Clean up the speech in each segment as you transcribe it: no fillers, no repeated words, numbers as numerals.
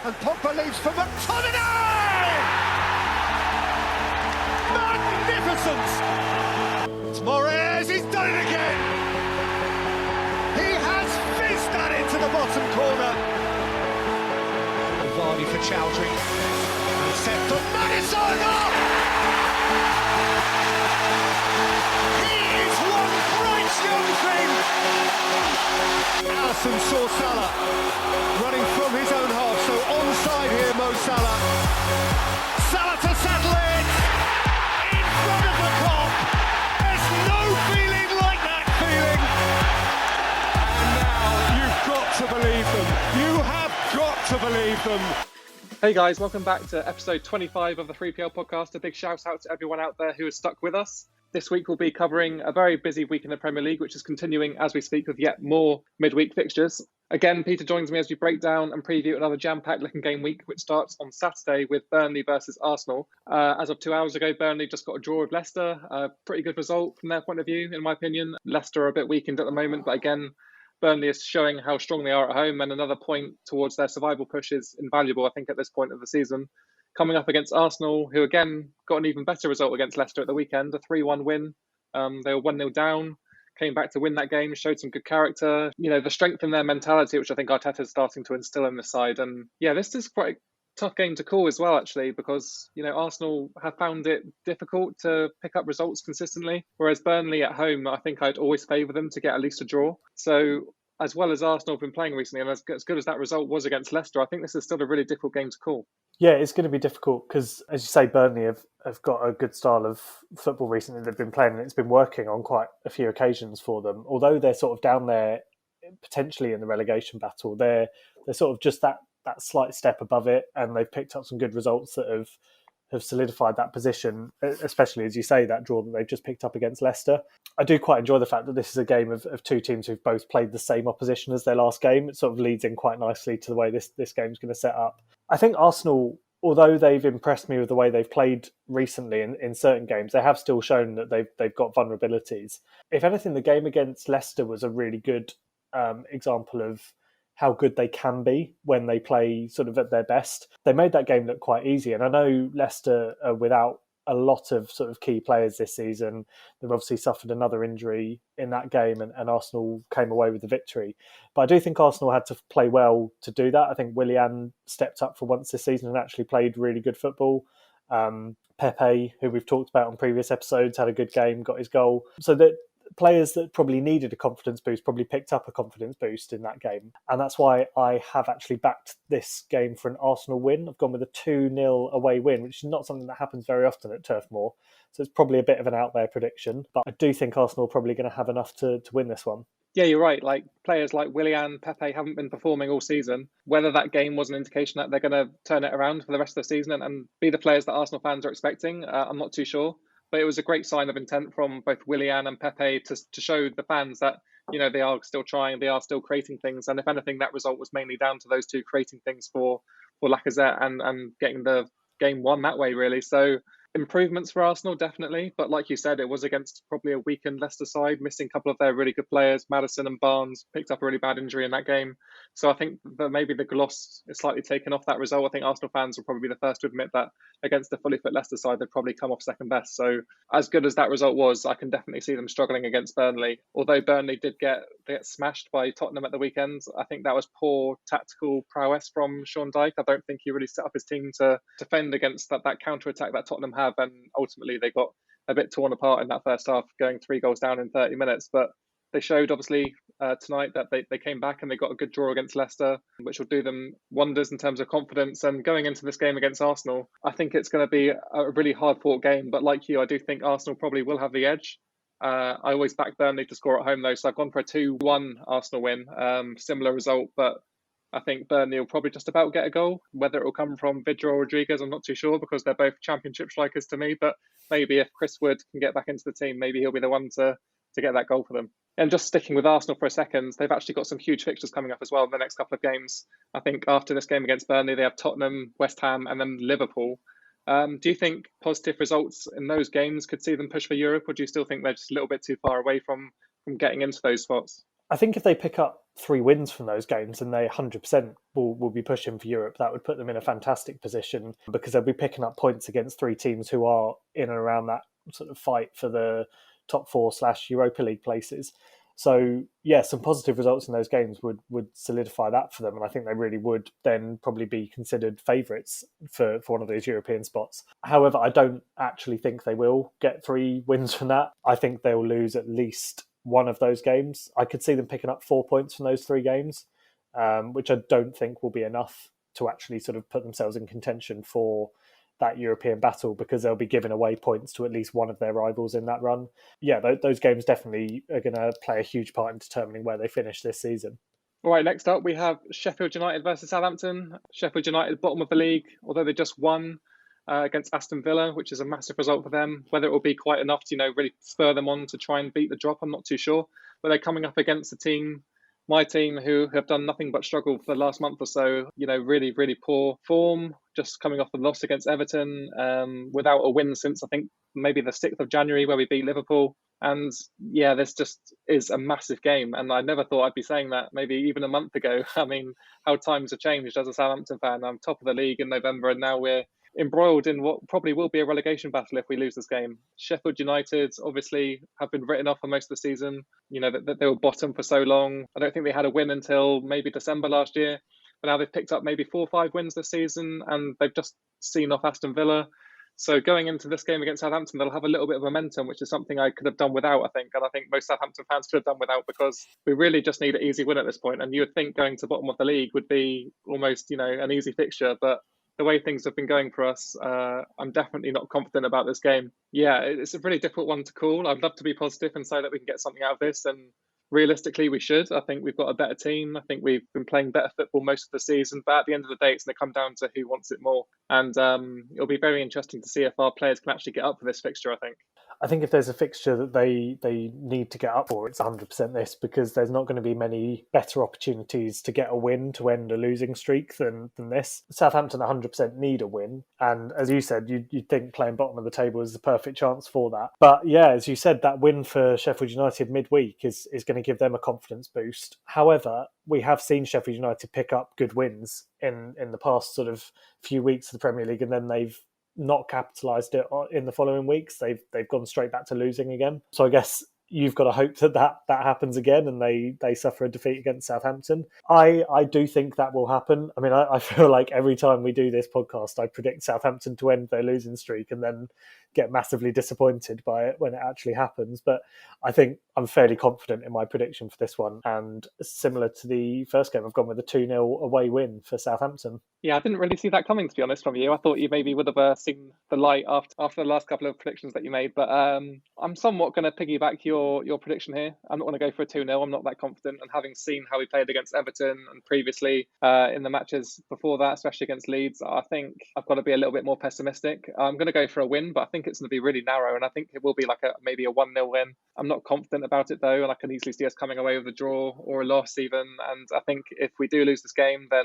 And Pogba leaves for McTominay! Magnificent! It's Moraes, he's done it again! He has fizzed that into the bottom corner. Vardy for Chowdhury. And set for Madison! He is one bright young thing! Alisson saw Salah running from his own half, so onside here, Mo Salah. Salah to settle it! In front of the Kop! There's no feeling like that feeling! And now you've got to believe them. You have got to believe them. Hey guys, welcome back to episode 25 of the 3PL podcast. A big shout out to everyone out there who has stuck with us. This week we'll be covering a very busy week in the Premier League, which is continuing as we speak with yet more midweek fixtures. Again, Peter joins me as we break down and preview another jam-packed looking game week, which starts on Saturday with Burnley versus Arsenal. As of 2 hours ago, Burnley just got a draw with Leicester. A pretty good result from their point of view, in my opinion. Leicester are a bit weakened at the moment, but again, Burnley is showing how strong they are at home, and another point towards their survival push is invaluable, I think, at this point of the season. Coming up against Arsenal, who again got an even better result against Leicester at the weekend, a 3-1 win. They were 1-0 down, came back to win that game, showed some good character. You know, the strength in their mentality, which I think Arteta is starting to instill in the side. And yeah, this is quite a tough game to call as well, actually, because, you know, Arsenal have found it difficult to pick up results consistently, whereas Burnley at home, I think I'd always favour them to get at least a draw. So as well as Arsenal have been playing recently, and as good as that result was against Leicester, I think this is still a really difficult game to call. Yeah, it's going to be difficult because, as you say, Burnley have got a good style of football recently they've been playing, and it's been working on quite a few occasions for them. Although they're sort of down there potentially in the relegation battle, they're sort of just that slight step above it, and they've picked up some good results that have solidified that position, especially, as you say, that draw that they've just picked up against Leicester. I do quite enjoy the fact that this is a game of two teams who've both played the same opposition as their last game. It sort of leads in quite nicely to the way this game's going to set up. I think Arsenal, although they've impressed me with the way they've played recently in certain games, they have still shown that they've got vulnerabilities. If anything, the game against Leicester was a really good example of how good they can be when they play sort of at their best. They made that game look quite easy. And I know Leicester are without a lot of sort of key players this season. They've obviously suffered another injury in that game, and Arsenal came away with the victory. But I do think Arsenal had to play well to do that. I think Willian stepped up for once this season and actually played really good football. Pepe, who we've talked about on previous episodes, had a good game, got his goal. So that players that probably needed a confidence boost probably picked up a confidence boost in that game. And that's why I have actually backed this game for an Arsenal win. I've gone with a 2-0 away win, which is not something that happens very often at Turf Moor. So it's probably a bit of an out there prediction. But I do think Arsenal are probably going to have enough to win this one. Yeah, you're right. Like, players like Willian, Pepe haven't been performing all season. Whether that game was an indication that they're going to turn it around for the rest of the season and be the players that Arsenal fans are expecting, I'm not too sure. But it was a great sign of intent from both Willian and Pepe to show the fans that, you know, they are still trying, they are still creating things. And if anything, that result was mainly down to those two creating things for Lacazette and getting the game won that way, really. So improvements for Arsenal, definitely. But like you said, it was against probably a weakened Leicester side, missing a couple of their really good players. Maddison and Barnes picked up a really bad injury in that game. So I think that maybe the gloss is slightly taken off that result. I think Arsenal fans will probably be the first to admit that against the fully fit Leicester side, they'd probably come off second best. So as good as that result was, I can definitely see them struggling against Burnley. Although Burnley did get smashed by Tottenham at the weekend, I think that was poor tactical prowess from Sean Dyche. I don't think he really set up his team to defend against that counter-attack that Tottenham have, and ultimately they got a bit torn apart in that first half, going 3 goals down in 30 minutes. But they showed, obviously, tonight that they came back and they got a good draw against Leicester, which will do them wonders in terms of confidence. And going into this game against Arsenal, I think it's going to be a really hard-fought game. But like you, I do think Arsenal probably will have the edge. I always back Burnley to score at home, though, so I've gone for a 2-1 Arsenal win. Similar result, but I think Burnley will probably just about get a goal. Whether it will come from Vidra or Rodriguez, I'm not too sure, because they're both championship strikers to me. But maybe if Chris Wood can get back into the team, maybe he'll be the one to get that goal for them. And just sticking with Arsenal for a second, they've actually got some huge fixtures coming up as well in the next couple of games. I think after this game against Burnley, they have Tottenham, West Ham, and then Liverpool. Do you think positive results in those games could see them push for Europe, or do you still think they're just a little bit too far away from getting into those spots? I think if they pick up 3 wins from those games, and they 100% will be pushing for Europe, that would put them in a fantastic position, because they'll be picking up points against 3 teams who are in and around that sort of fight for the top 4/Europa League places. So yeah, some positive results in those games would solidify that for them, and I think they really would then probably be considered favourites for one of those European spots. However, I don't actually think they will get 3 wins from that. I think they'll lose at least one of those games. I could see them picking up 4 points from those 3 games, which I don't think will be enough to actually sort of put themselves in contention for that European battle, because they'll be giving away points to at least one of their rivals in that run. Yeah, those games definitely are going to play a huge part in determining where they finish this season. All right, next up we have Sheffield United versus Southampton. Sheffield United, bottom of the league, although they just won against Aston Villa, which is a massive result for them. Whether it will be quite enough to, really spur them on to try and beat the drop, I'm not too sure. But they're coming up against a team, my team, who have done nothing but struggle for the last month or so. Really, really poor form, just coming off a loss against Everton, without a win since I think maybe the 6th of January where we beat Liverpool. And yeah, this just is a massive game. And I never thought I'd be saying that maybe even a month ago. I mean, how times have changed as a Southampton fan. I'm top of the league in November, and now we're embroiled in what probably will be a relegation battle if we lose this game. Sheffield United obviously have been written off for most of the season. That they were bottom for so long. I don't think they had a win until maybe December last year. But now they've picked up maybe 4 or 5 wins this season, and they've just seen off Aston Villa. So going into this game against Southampton, they'll have a little bit of momentum, which is something I could have done without, I think. And I think most Southampton fans could have done without, because we really just need an easy win at this point. And you would think going to bottom of the league would be almost, an easy fixture. But the way things have been going for us, I'm definitely not confident about this game. Yeah, it's a really difficult one to call. I'd love to be positive and say that we can get something out of this. And realistically, we should. I think we've got a better team. I think we've been playing better football most of the season. But at the end of the day, it's going to come down to who wants it more. And it'll be very interesting to see if our players can actually get up for this fixture, I think. I think if there's a fixture that they need to get up for, it's 100% this, because there's not going to be many better opportunities to get a win to end a losing streak than this. Southampton 100% need a win. And as you said, you'd think playing bottom of the table is the perfect chance for that. But yeah, as you said, that win for Sheffield United midweek is going to give them a confidence boost. However, we have seen Sheffield United pick up good wins in the past sort of few weeks of the Premier League, and then they've not capitalised it in the following weeks. They've gone straight back to losing again. So I guess you've got to hope that happens again, and they suffer a defeat against Southampton. I do think that will happen. I mean, I feel like every time we do this podcast, I predict Southampton to end their losing streak and then get massively disappointed by it when it actually happens. But I think I'm fairly confident in my prediction for this one. And similar to the first game, I've gone with a 2-0 away win for Southampton. Yeah, I didn't really see that coming, to be honest, from you. I thought you maybe would have seen the light after the last couple of predictions that you made. But I'm somewhat going to piggyback your prediction here. I'm not going to go for a 2-0. I'm not that confident. And having seen how we played against Everton and previously in the matches before that, especially against Leeds, I think I've got to be a little bit more pessimistic. I'm going to go for a win, but I think it's going to be really narrow. And I think it will be like maybe a 1-0 win. I'm not confident about it, though. And I can easily see us coming away with a draw or a loss even. And I think if we do lose this game, then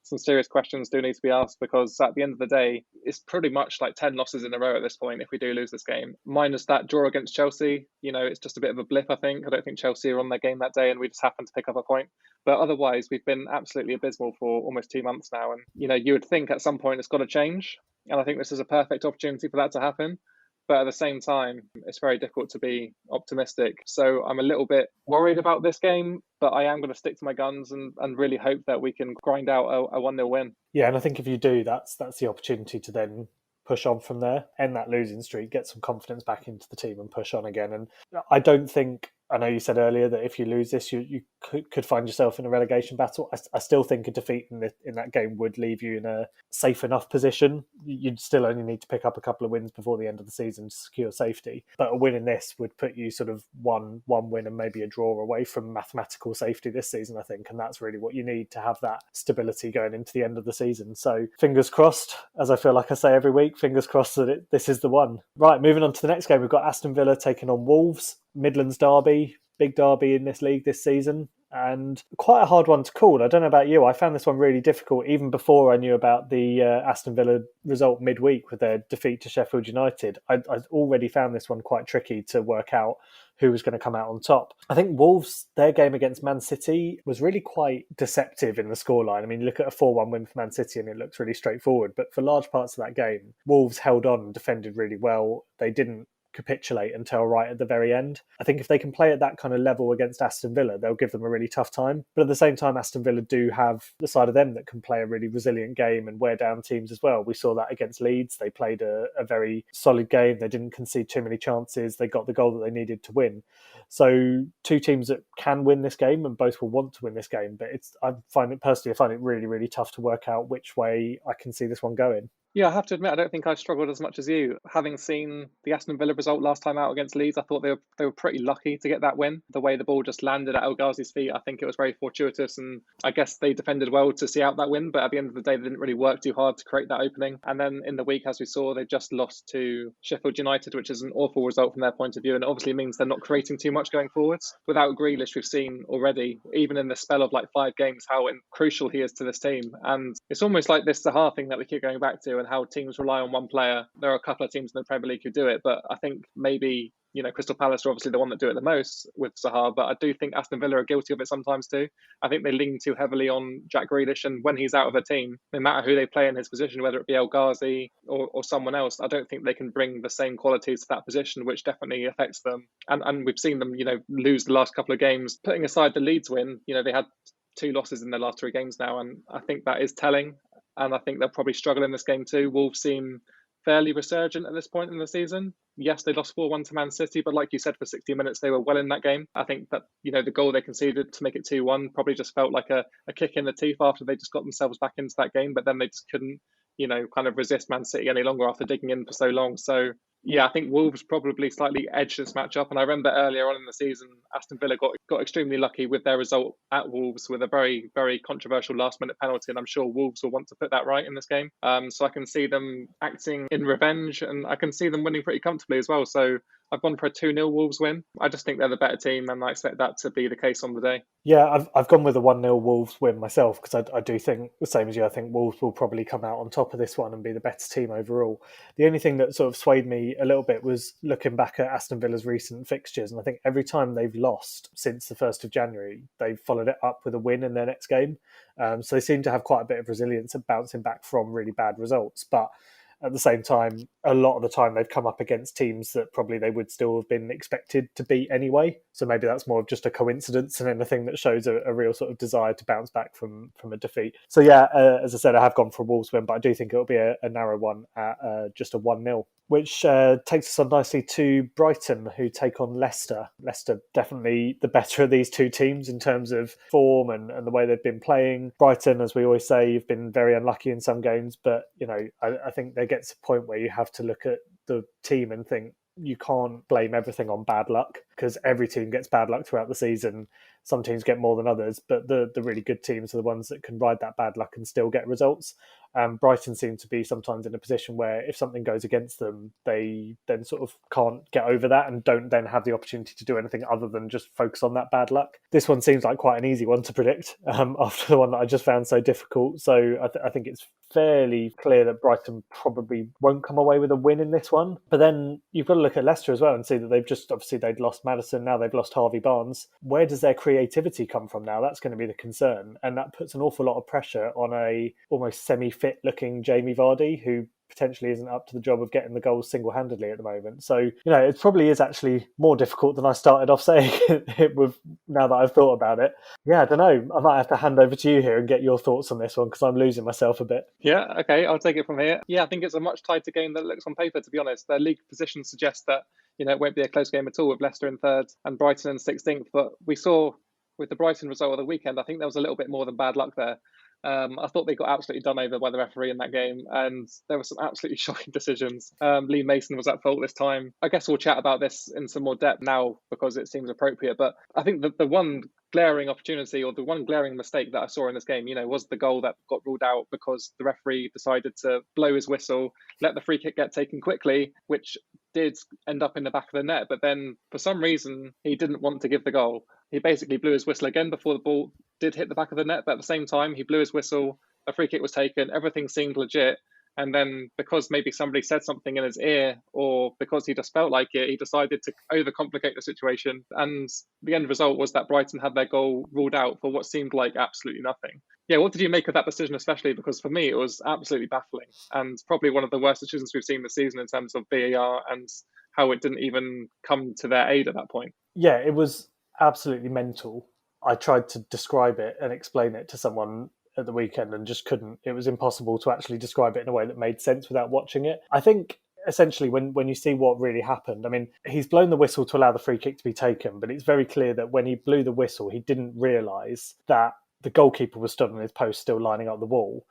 some serious questions do need to be asked, because at the end of the day, it's pretty much like 10 losses in a row at this point if we do lose this game. Minus that draw against Chelsea, it's just a bit of a blip, I think. I don't think Chelsea are on their game that day and we just happened to pick up a point. But otherwise, we've been absolutely abysmal for almost 2 months now. And, you would think at some point it's got to change. And I think this is a perfect opportunity for that to happen. But at the same time, it's very difficult to be optimistic. So I'm a little bit worried about this game, but I am going to stick to my guns and really hope that we can grind out a 1-0 win. Yeah, and I think if you do, that's the opportunity to then push on from there, end that losing streak, get some confidence back into the team and push on again. And I don't think, I know you said earlier that if you lose this, you could find yourself in a relegation battle. I still think a defeat in that game would leave you in a safe enough position. You'd still only need to pick up a couple of wins before the end of the season to secure safety. But a win in this would put you sort of one win and maybe a draw away from mathematical safety this season, I think. And that's really what you need to have that stability going into the end of the season. So fingers crossed, as I feel like I say every week, fingers crossed that this is the one. Right, moving on to the next game, we've got Aston Villa taking on Wolves. Midlands derby, big derby in this league this season. and quite a hard one to call. I don't know about you. I found this one really difficult even before I knew about the Aston Villa result midweek with their defeat to Sheffield United. I already found this one quite tricky to work out who was going to come out on top. I think Wolves, their game against Man City was really quite deceptive in the scoreline. I mean, look at a 4-1 win for Man City and it looks really straightforward. But for large parts of that game, Wolves held on and defended really well. They didn't capitulate until right at the very end. I think if they can play at that kind of level against Aston Villa, they'll give them a really tough time. But at the same time, Aston Villa do have the side of them that can play a really resilient game and wear down teams as well. We saw that against Leeds. They played a very solid game. They didn't concede too many chances. They got the goal that they needed to win. So two teams that can win this game and both will want to win this game. But I find it really, really tough to work out which way I can see this one going. Yeah, I have to admit, I don't think I struggled as much as you. Having seen the Aston Villa result last time out against Leeds, I thought they were pretty lucky to get that win. The way the ball just landed at El Ghazi's feet, I think it was very fortuitous, and I guess they defended well to see out that win, but at the end of the day, they didn't really work too hard to create that opening. And then in the week, as we saw, they just lost to Sheffield United, which is an awful result from their point of view, and it obviously means they're not creating too much going forwards. Without Grealish, we've seen already, even in the spell of like 5 games, how crucial he is to this team. And it's almost like this Zaha thing that we keep going back to, and how teams rely on one player. There are a couple of teams in the Premier League who do it, but I think maybe, Crystal Palace are obviously the one that do it the most with Zaha, but I do think Aston Villa are guilty of it sometimes too. I think they lean too heavily on Jack Grealish, and when he's out of a team, no matter who they play in his position, whether it be El Ghazi or someone else, I don't think they can bring the same qualities to that position, which definitely affects them. And we've seen them, lose the last couple of games. Putting aside the Leeds win, they had 2 losses in their last 3 games now, and I think that is telling. And I think they'll probably struggle in this game too. Wolves seem fairly resurgent at this point in the season. Yes, they lost 4-1 to Man City, but like you said, for 60 minutes, they were well in that game. I think that, the goal they conceded to make it 2-1 probably just felt like a kick in the teeth after they just got themselves back into that game, but then they just couldn't, kind of resist Man City any longer after digging in for so long. So, yeah, I think Wolves probably slightly edged this matchup. And I remember earlier on in the season, Aston Villa got extremely lucky with their result at Wolves with a very, very controversial last-minute penalty. And I'm sure Wolves will want to put that right in this game. So I can see them acting in revenge, and I can see them winning pretty comfortably as well. So I've gone for a 2-0 Wolves win. I just think they're the better team, and I expect that to be the case on the day. Yeah, I've gone with a 1-0 Wolves win myself, because I do think, the same as you, I think Wolves will probably come out on top of this one and be the better team overall. The only thing that sort of swayed me a little bit was looking back at Aston Villa's recent fixtures, and I think every time they've lost since the 1st of January, they've followed it up with a win in their next game. So they seem to have quite a bit of resilience at bouncing back from really bad results. But at the same time, a lot of the time they've come up against teams that probably they would still have been expected to beat anyway. So maybe that's more of just a coincidence and anything that shows a real sort of desire to bounce back from a defeat. So yeah, as I said, I have gone for a Wolves win, but I do think it'll be a narrow one at just a 1-0. Which takes us on nicely to Brighton, who take on Leicester. Leicester definitely the better of these two teams in terms of form and the way they've been playing. Brighton, as we always say, have been very unlucky in some games, but I think there gets a point where you have to look at the team and think you can't blame everything on bad luck, because every team gets bad luck throughout the season. Some teams get more than others, but the really good teams are the ones that can ride that bad luck and still get results. Brighton seem to be sometimes in a position where if something goes against them, they then sort of can't get over that and don't then have the opportunity to do anything other than just focus on that bad luck. This one seems like quite an easy one to predict after the one that I just found so difficult. So I think it's fairly clear that Brighton probably won't come away with a win in this one. But then you've got to look at Leicester as well and see that they'd lost Maddison, now they've lost Harvey Barnes. Where does their creativity come from now? That's going to be the concern. And that puts an awful lot of pressure on a almost semi-fit looking Jamie Vardy, who potentially isn't up to the job of getting the goals single-handedly at the moment. So, it probably is actually more difficult than I started off saying it with, now that I've thought about it. Yeah, I don't know. I might have to hand over to you here and get your thoughts on this one, because I'm losing myself a bit. Yeah, okay, I'll take it from here. Yeah, I think it's a much tighter game than it looks on paper, to be honest. Their league position suggests that, it won't be a close game at all with Leicester in 3rd and Brighton in 16th. But we saw with the Brighton result of the weekend, I think there was a little bit more than bad luck there. I thought they got absolutely done over by the referee in that game, and there were some absolutely shocking decisions. Lee Mason was at fault this time. I guess we'll chat about this in some more depth now because it seems appropriate, but I think the one glaring opportunity or the one glaring mistake that I saw in this game, was the goal that got ruled out because the referee decided to blow his whistle, let the free kick get taken quickly, which did end up in the back of the net, but then for some reason he didn't want to give the goal. He basically blew his whistle again before the ball did hit the back of the net, but at the same time he blew his whistle, a free kick was taken, everything seemed legit. And then because maybe somebody said something in his ear, or because he just felt like it, he decided to overcomplicate the situation. And the end result was that Brighton had their goal ruled out for what seemed like absolutely nothing. Yeah, what did you make of that decision, especially? Because for me, it was absolutely baffling and probably one of the worst decisions we've seen this season in terms of VAR and how it didn't even come to their aid at that point. Yeah, it was absolutely mental. I tried to describe it and explain it to someone at the weekend and just couldn't. It was impossible to actually describe it in a way that made sense without watching it. I think essentially when you see what really happened, I mean, he's blown the whistle to allow the free kick to be taken, but it's very clear that when he blew the whistle, he didn't realise that the goalkeeper was stood on his post still lining up the wall.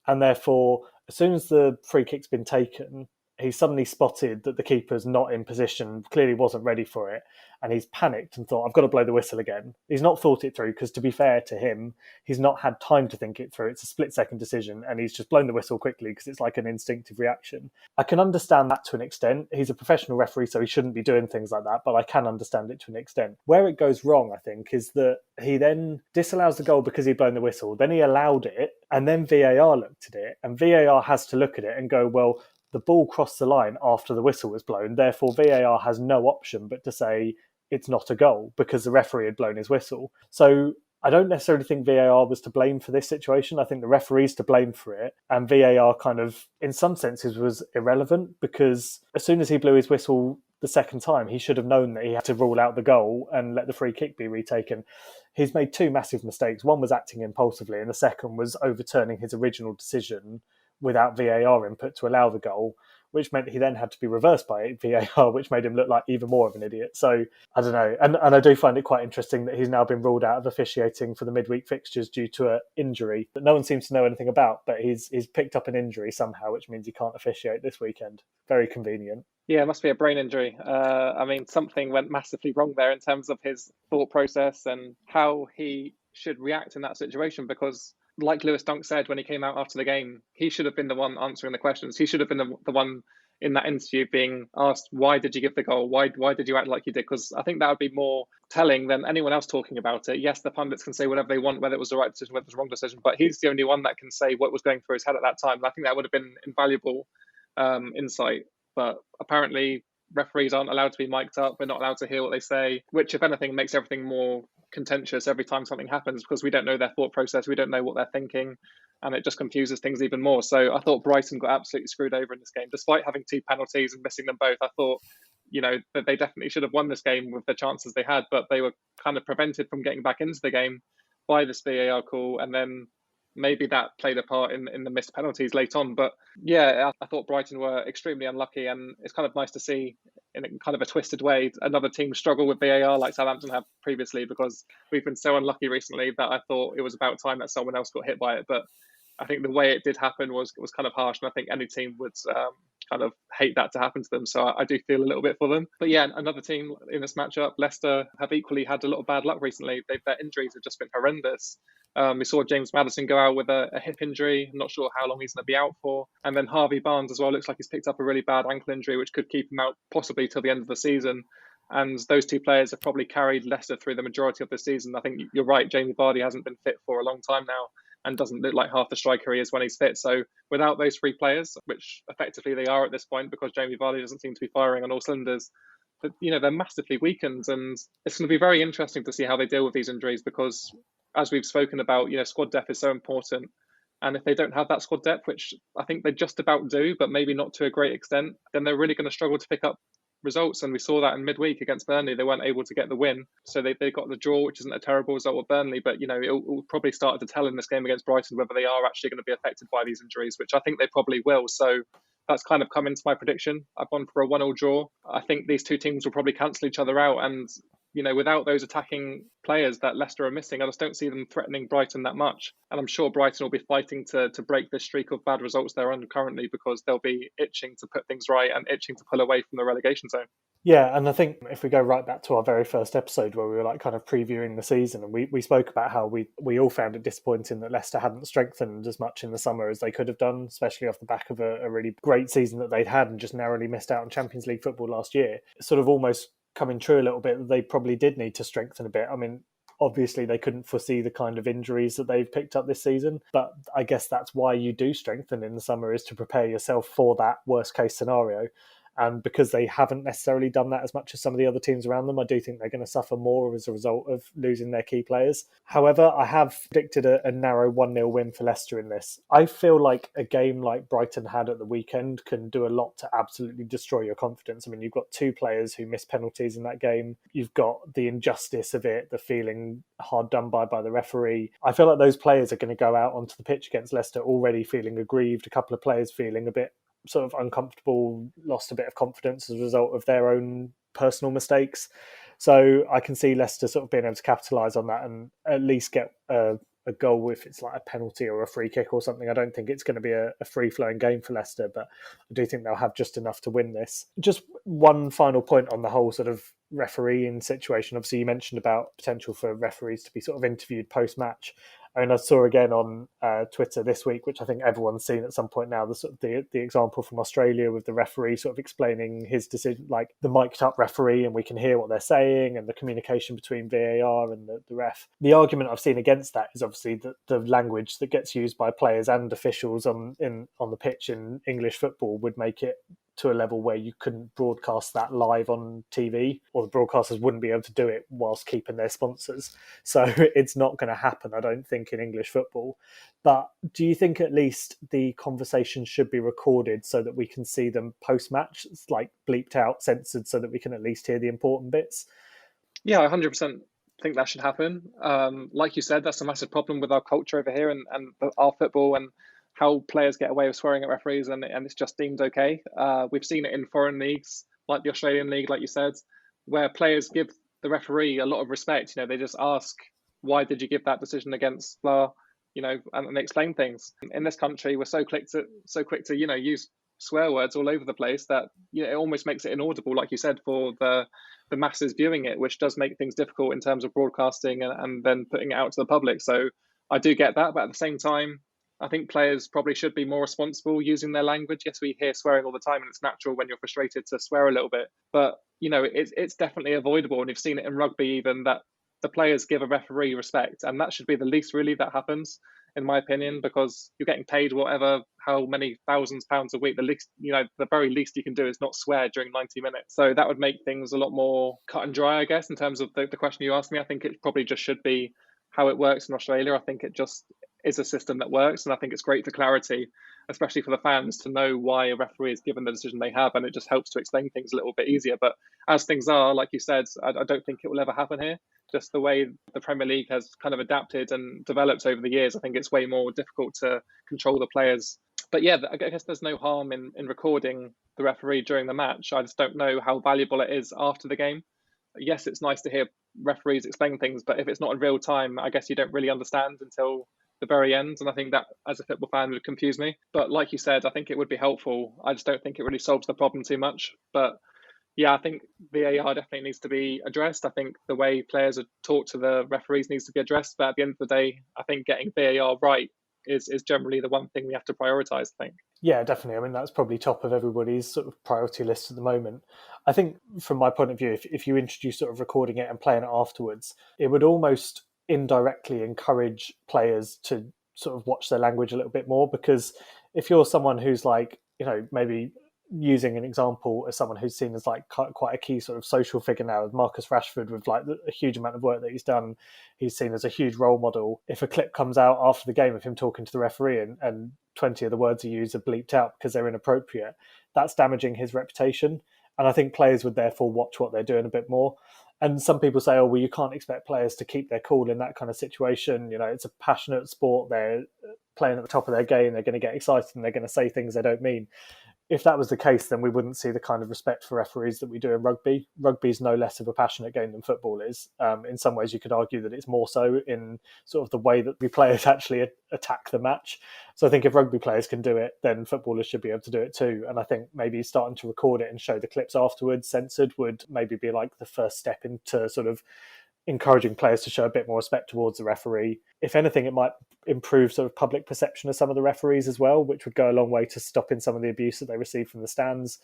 And therefore, as soon as the free kick's been taken, he suddenly spotted that the keeper's not in position, clearly wasn't ready for it, and he's panicked and thought, I've got to blow the whistle again. He's not thought it through, because to be fair to him, he's not had time to think it through. It's a split-second decision, and he's just blown the whistle quickly because it's like an instinctive reaction. I can understand that to an extent. He's a professional referee, so he shouldn't be doing things like that, but I can understand it to an extent. Where it goes wrong, I think, is that he then disallows the goal because he'd blown the whistle, then he allowed it, and then VAR looked at it, and VAR has to look at it and go, well, the ball crossed the line after the whistle was blown. Therefore, VAR has no option but to say it's not a goal because the referee had blown his whistle. So I don't necessarily think VAR was to blame for this situation. I think the referee's to blame for it. And VAR kind of, in some senses, was irrelevant because as soon as he blew his whistle the second time, he should have known that he had to rule out the goal and let the free kick be retaken. He's made two massive mistakes. One was acting impulsively, and the second was overturning his original decision without VAR input to allow the goal, which meant he then had to be reversed by VAR, which made him look like even more of an idiot. So I don't know. And I do find it quite interesting that he's now been ruled out of officiating for the midweek fixtures due to an injury that no one seems to know anything about, but he's picked up an injury somehow, which means he can't officiate this weekend. Very convenient. Yeah, it must be a brain injury. I mean, something went massively wrong there in terms of his thought process and how he should react in that situation, because like Lewis Dunk said when he came out after the game, he should have been the one answering the questions. He should have been the one in that interview being asked, why did you give the goal? Why did you act like you did? Because I think that would be more telling than anyone else talking about it. Yes, the pundits can say whatever they want, whether it was the right decision, whether it was the wrong decision, but he's the only one that can say what was going through his head at that time. And I think that would have been invaluable insight. But apparently referees aren't allowed to be mic'd up. We're not allowed to hear what they say, which, if anything, makes everything more contentious every time something happens because we don't know their thought process. We don't know what they're thinking. And it just confuses things even more. So I thought Brighton got absolutely screwed over in this game. Despite having two penalties and missing them both, I thought, that they definitely should have won this game with the chances they had, but they were kind of prevented from getting back into the game by this VAR call. And then maybe that played a part in the missed penalties late on. But yeah, I thought Brighton were extremely unlucky, and it's kind of nice to see, in a kind of a twisted way, another team struggle with VAR like Southampton have previously, because we've been so unlucky recently that I thought it was about time that someone else got hit by it. But I think the way it did happen was kind of harsh, and I think any team would kind of hate that to happen to them. So I do feel a little bit for them. But yeah, another team in this matchup, Leicester, have equally had a lot of bad luck recently. Their injuries have just been horrendous. We saw James Maddison go out with a hip injury. I'm not sure how long he's going to be out for. And then Harvey Barnes as well looks like he's picked up a really bad ankle injury, which could keep him out possibly till the end of the season. And those two players have probably carried Leicester through the majority of the season. I think you're right, Jamie Vardy hasn't been fit for a long time now and doesn't look like half the striker he is when he's fit. So without those three players, which effectively they are at this point because Jamie Vardy doesn't seem to be firing on all cylinders, but they're massively weakened. And it's going to be very interesting to see how they deal with these injuries because, as we've spoken about, squad depth is so important. And if they don't have that squad depth, which I think they just about do, but maybe not to a great extent, then they're really going to struggle to pick up results. And we saw that in midweek against Burnley. They weren't able to get the win. So they got the draw, which isn't a terrible result with Burnley. But, it'll probably start to tell in this game against Brighton whether they are actually going to be affected by these injuries, which I think they probably will. So that's kind of come into my prediction. I've gone for a 1-1 draw. I think these two teams will probably cancel each other out. And without those attacking players that Leicester are missing, I just don't see them threatening Brighton that much. And I'm sure Brighton will be fighting to break this streak of bad results they're on currently, because they'll be itching to put things right and itching to pull away from the relegation zone. Yeah, and I think if we go right back to our very first episode where we were like kind of previewing the season, and we spoke about how we all found it disappointing that Leicester hadn't strengthened as much in the summer as they could have done, especially off the back of a really great season that they'd had and just narrowly missed out on Champions League football last year. It's sort of almost coming true a little bit that they probably did need to strengthen a bit. I mean, obviously they couldn't foresee the kind of injuries that they've picked up this season, but I guess that's why you do strengthen in the summer, is to prepare yourself for that worst case scenario. And because they haven't necessarily done that as much as some of the other teams around them, I do think they're going to suffer more as a result of losing their key players. However, I have predicted a narrow 1-0 win for Leicester in this. I feel like a game like Brighton had at the weekend can do a lot to absolutely destroy your confidence. I mean, you've got two players who missed penalties in that game. You've got the injustice of it, the feeling hard done by the referee. I feel like those players are going to go out onto the pitch against Leicester already feeling aggrieved, a couple of players feeling a bit sort of uncomfortable, lost a bit of confidence as a result of their own personal mistakes. So I can see Leicester sort of being able to capitalise on that and at least get a goal if it's like a penalty or a free kick or something. I don't think it's going to be a free-flowing game for Leicester, but I do think they'll have just enough to win this. Just one final point on the whole sort of refereeing situation. Obviously, you mentioned about potential for referees to be sort of interviewed post-match. And I saw again on Twitter this week, which I think everyone's seen at some point now, the example from Australia with the referee sort of explaining his decision, like the mic'd up referee, and we can hear what they're saying, and the communication between VAR and the ref. The argument I've seen against that is obviously the language that gets used by players and officials on the pitch in English football would make it to a level where you couldn't broadcast that live on TV, or the broadcasters wouldn't be able to do it whilst keeping their sponsors. So it's not going to happen, I don't think, in English football. But do you think at least the conversations should be recorded so that we can see them post-match, like bleeped out, censored, so that we can at least hear the important bits? Yeah, I 100% think that should happen. Like you said, that's a massive problem with our culture over here and our football, and how players get away with swearing at referees, and it's just deemed okay. We've seen it in foreign leagues, like the Australian league, like you said, where players give the referee a lot of respect. They just ask, why did you give that decision against blah, and they explain things. In this country, we're so quick to use swear words all over the place that it almost makes it inaudible, like you said, for the masses viewing it, which does make things difficult in terms of broadcasting and then putting it out to the public. So I do get that, but at the same time, I think players probably should be more responsible using their language. Yes, we hear swearing all the time, and it's natural when you're frustrated to swear a little bit. But, it's definitely avoidable. And you've seen it in rugby even, that the players give a referee respect. And that should be the least really that happens, in my opinion, because you're getting paid how many thousands of pounds a week. The least, the very least you can do is not swear during 90 minutes. So that would make things a lot more cut and dry, I guess, in terms of the question you asked me. I think it probably just should be how it works in Australia. I think it just is a system that works, and I think it's great for clarity, especially for the fans, to know why a referee is given the decision they have, and it just helps to explain things a little bit easier. But as things are, like you said, I don't think it will ever happen here. Just the way the Premier League has kind of adapted and developed over the years, I think it's way more difficult to control the players. But yeah, I guess there's no harm in recording the referee during the match. I just don't know how valuable it is after the game. Yes, it's nice to hear referees explain things, but if it's not in real time, I guess you don't really understand until the very end. And I think that, as a football fan, would confuse me. But like you said, I think it would be helpful. I just don't think it really solves the problem too much. But yeah, I think VAR definitely needs to be addressed. I think the way players are taught to the referees needs to be addressed. But at the end of the day, I think getting VAR right is generally the one thing we have to prioritise, I think. Yeah, definitely. I mean, that's probably top of everybody's sort of priority list at the moment. I think from my point of view, if you introduce sort of recording it and playing it afterwards, it would almost indirectly encourage players to sort of watch their language a little bit more, because if you're someone who's like, maybe using an example as someone who's seen as like quite a key sort of social figure now, Marcus Rashford, with like a huge amount of work that he's done, he's seen as a huge role model. If a clip comes out after the game of him talking to the referee and 20 of the words he used are bleeped out because they're inappropriate, that's damaging his reputation. And I think players would therefore watch what they're doing a bit more. And some people say, oh, well, you can't expect players to keep their cool in that kind of situation. It's a passionate sport. They're playing at the top of their game. They're going to get excited and they're going to say things they don't mean. if that was the case, then we wouldn't see the kind of respect for referees that we do in rugby. Rugby is no less of a passionate game than football is. In some ways, you could argue that it's more so in sort of the way that the players actually attack the match. So I think if rugby players can do it, then footballers should be able to do it too. And I think maybe starting to record it and show the clips afterwards, censored, would maybe be like the first step into sort of encouraging players to show a bit more respect towards the referee. If anything, it might improve sort of public perception of some of the referees as well, which would go a long way to stopping some of the abuse that they receive from the stands.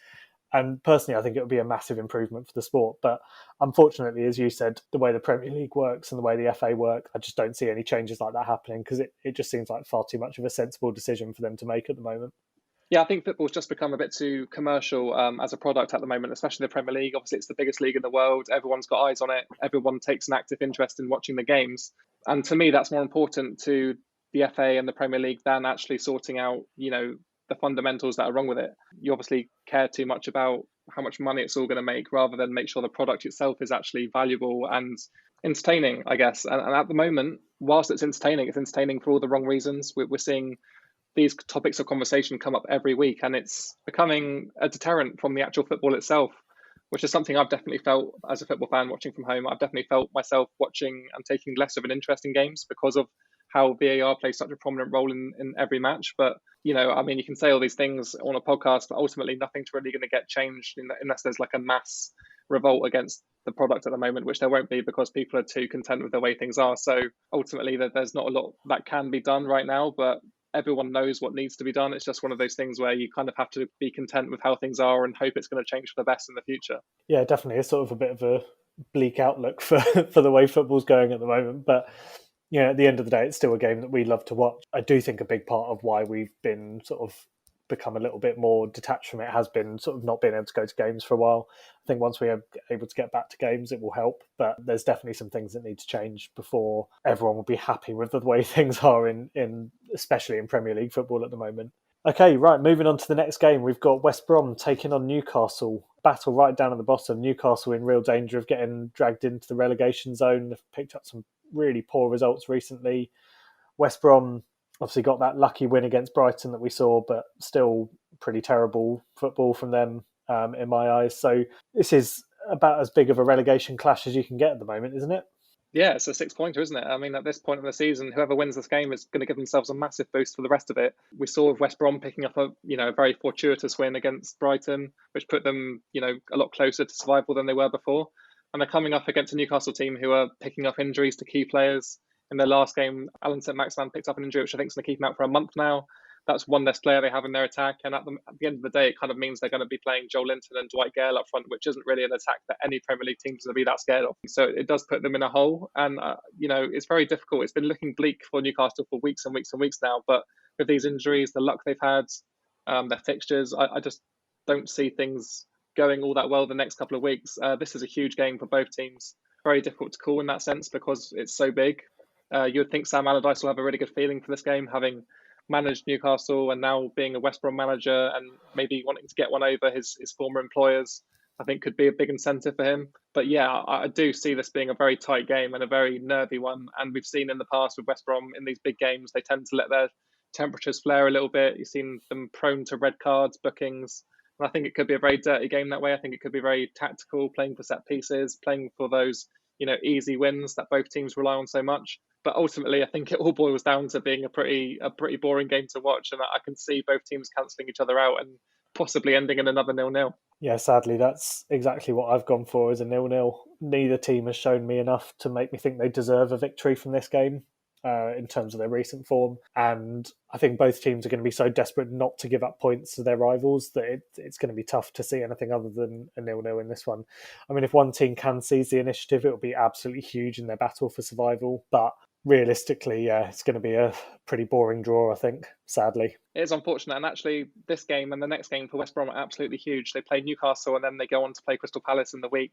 And personally, I think it would be a massive improvement for the sport. But unfortunately, as you said, the way the Premier League works and the way the FA work, I just don't see any changes like that happening, because it just seems like far too much of a sensible decision for them to make at the moment. Yeah, I think football's just become a bit too commercial as a product at the moment, especially the Premier League. Obviously, it's the biggest league in the world. Everyone's got eyes on it. Everyone takes an active interest in watching the games. And to me, that's more important to the FA and the Premier League than actually sorting out, the fundamentals that are wrong with it. You obviously care too much about how much money it's all going to make, rather than make sure the product itself is actually valuable and entertaining, I guess. And at the moment, whilst it's entertaining for all the wrong reasons. We're seeing these topics of conversation come up every week, and it's becoming a deterrent from the actual football itself, which is something I've definitely felt as a football fan watching from home. I've definitely felt myself watching and taking less of an interest in games because of how VAR plays such a prominent role in every match. But, you can say all these things on a podcast, but ultimately nothing's really going to get changed unless there's like a mass revolt against the product at the moment, which there won't be because people are too content with the way things are. So ultimately there's not a lot that can be done right now, but everyone knows what needs to be done. It's just one of those things where you kind of have to be content with how things are and hope it's going to change for the best in the future. Yeah, definitely. It's sort of a bit of a bleak outlook for the way football's going at the moment. But, at the end of the day, it's still a game that we love to watch. I do think a big part of why we've been sort of become a little bit more detached from it has been sort of not being able to go to games for a while. I think once we are able to get back to games, it will help, but there's definitely some things that need to change before everyone will be happy with the way things are in especially in Premier League football at the moment. Okay, right, moving on to the next game, we've got West Brom taking on Newcastle. Battle right down at the bottom. Newcastle in real danger of getting dragged into the relegation zone. They've picked up some really poor results recently. West Brom obviously got that lucky win against Brighton that we saw, but still pretty terrible football from them in my eyes. So this is about as big of a relegation clash as you can get at the moment, isn't it? Yeah, it's a 6-pointer, isn't it? At this point in the season, whoever wins this game is going to give themselves a massive boost for the rest of it. We saw West Brom picking up a very fortuitous win against Brighton, which put them, a lot closer to survival than they were before. And they're coming up against a Newcastle team who are picking up injuries to key players. In their last game, Alan St-Maximin picked up an injury, which I think is going to keep him out for a month now. That's one less player they have in their attack. And at the end of the day, it kind of means they're going to be playing Joel Linton and Dwight Gale up front, which isn't really an attack that any Premier League team is going to be that scared of. So it does put them in a hole. And, it's very difficult. It's been looking bleak for Newcastle for weeks and weeks and weeks now. But with these injuries, the luck they've had, their fixtures, I just don't see things going all that well the next couple of weeks. This is a huge game for both teams. Very difficult to call in that sense because it's so big. You would think Sam Allardyce will have a really good feeling for this game, having managed Newcastle and now being a West Brom manager and maybe wanting to get one over his former employers. I think could be a big incentive for him. But yeah, I do see this being a very tight game and a very nervy one. And we've seen in the past with West Brom in these big games, they tend to let their temperatures flare a little bit. You've seen them prone to red cards, bookings. And I think it could be a very dirty game that way. I think it could be very tactical, playing for set pieces, playing for those easy wins that both teams rely on so much. But ultimately, I think it all boils down to being a pretty boring game to watch. And I can see both teams cancelling each other out and possibly ending in another 0-0. Yeah, sadly, that's exactly what I've gone for as a 0-0. Neither team has shown me enough to make me think they deserve a victory from this game in terms of their recent form. And I think both teams are going to be so desperate not to give up points to their rivals that it's going to be tough to see anything other than a 0-0 in this one. If one team can seize the initiative, it will be absolutely huge in their battle for survival. But realistically, yeah, it's going to be a pretty boring draw, I think, sadly. It is unfortunate. And actually, this game and the next game for West Brom are absolutely huge. They play Newcastle and then they go on to play Crystal Palace in the week.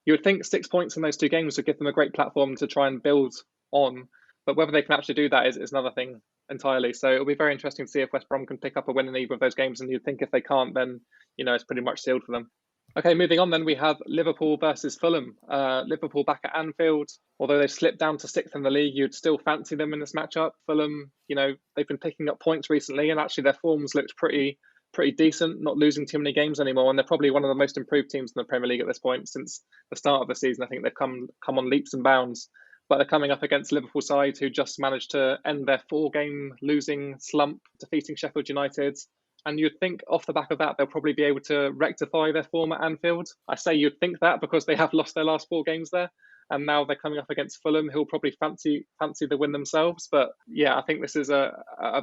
You would think 6 points in those two games would give them a great platform to try and build on. But whether they can actually do that is another thing entirely. So it'll be very interesting to see if West Brom can pick up a win in either of those games. And you'd think if they can't, then, it's pretty much sealed for them. Okay, moving on then, we have Liverpool versus Fulham. Liverpool back at Anfield. Although they've slipped down to 6th in the league, you'd still fancy them in this matchup. Fulham, they've been picking up points recently, and actually their forms looked pretty pretty decent, not losing too many games anymore, and they're probably one of the most improved teams in the Premier League at this point since the start of the season. I think they've come on leaps and bounds, but they're coming up against Liverpool side who just managed to end their 4-game losing slump, defeating Sheffield United. And you'd think off the back of that, they'll probably be able to rectify their form at Anfield. I say you'd think that because they have lost their last 4 games there. And now they're coming up against Fulham, who'll probably fancy the win themselves. But yeah, I think this is a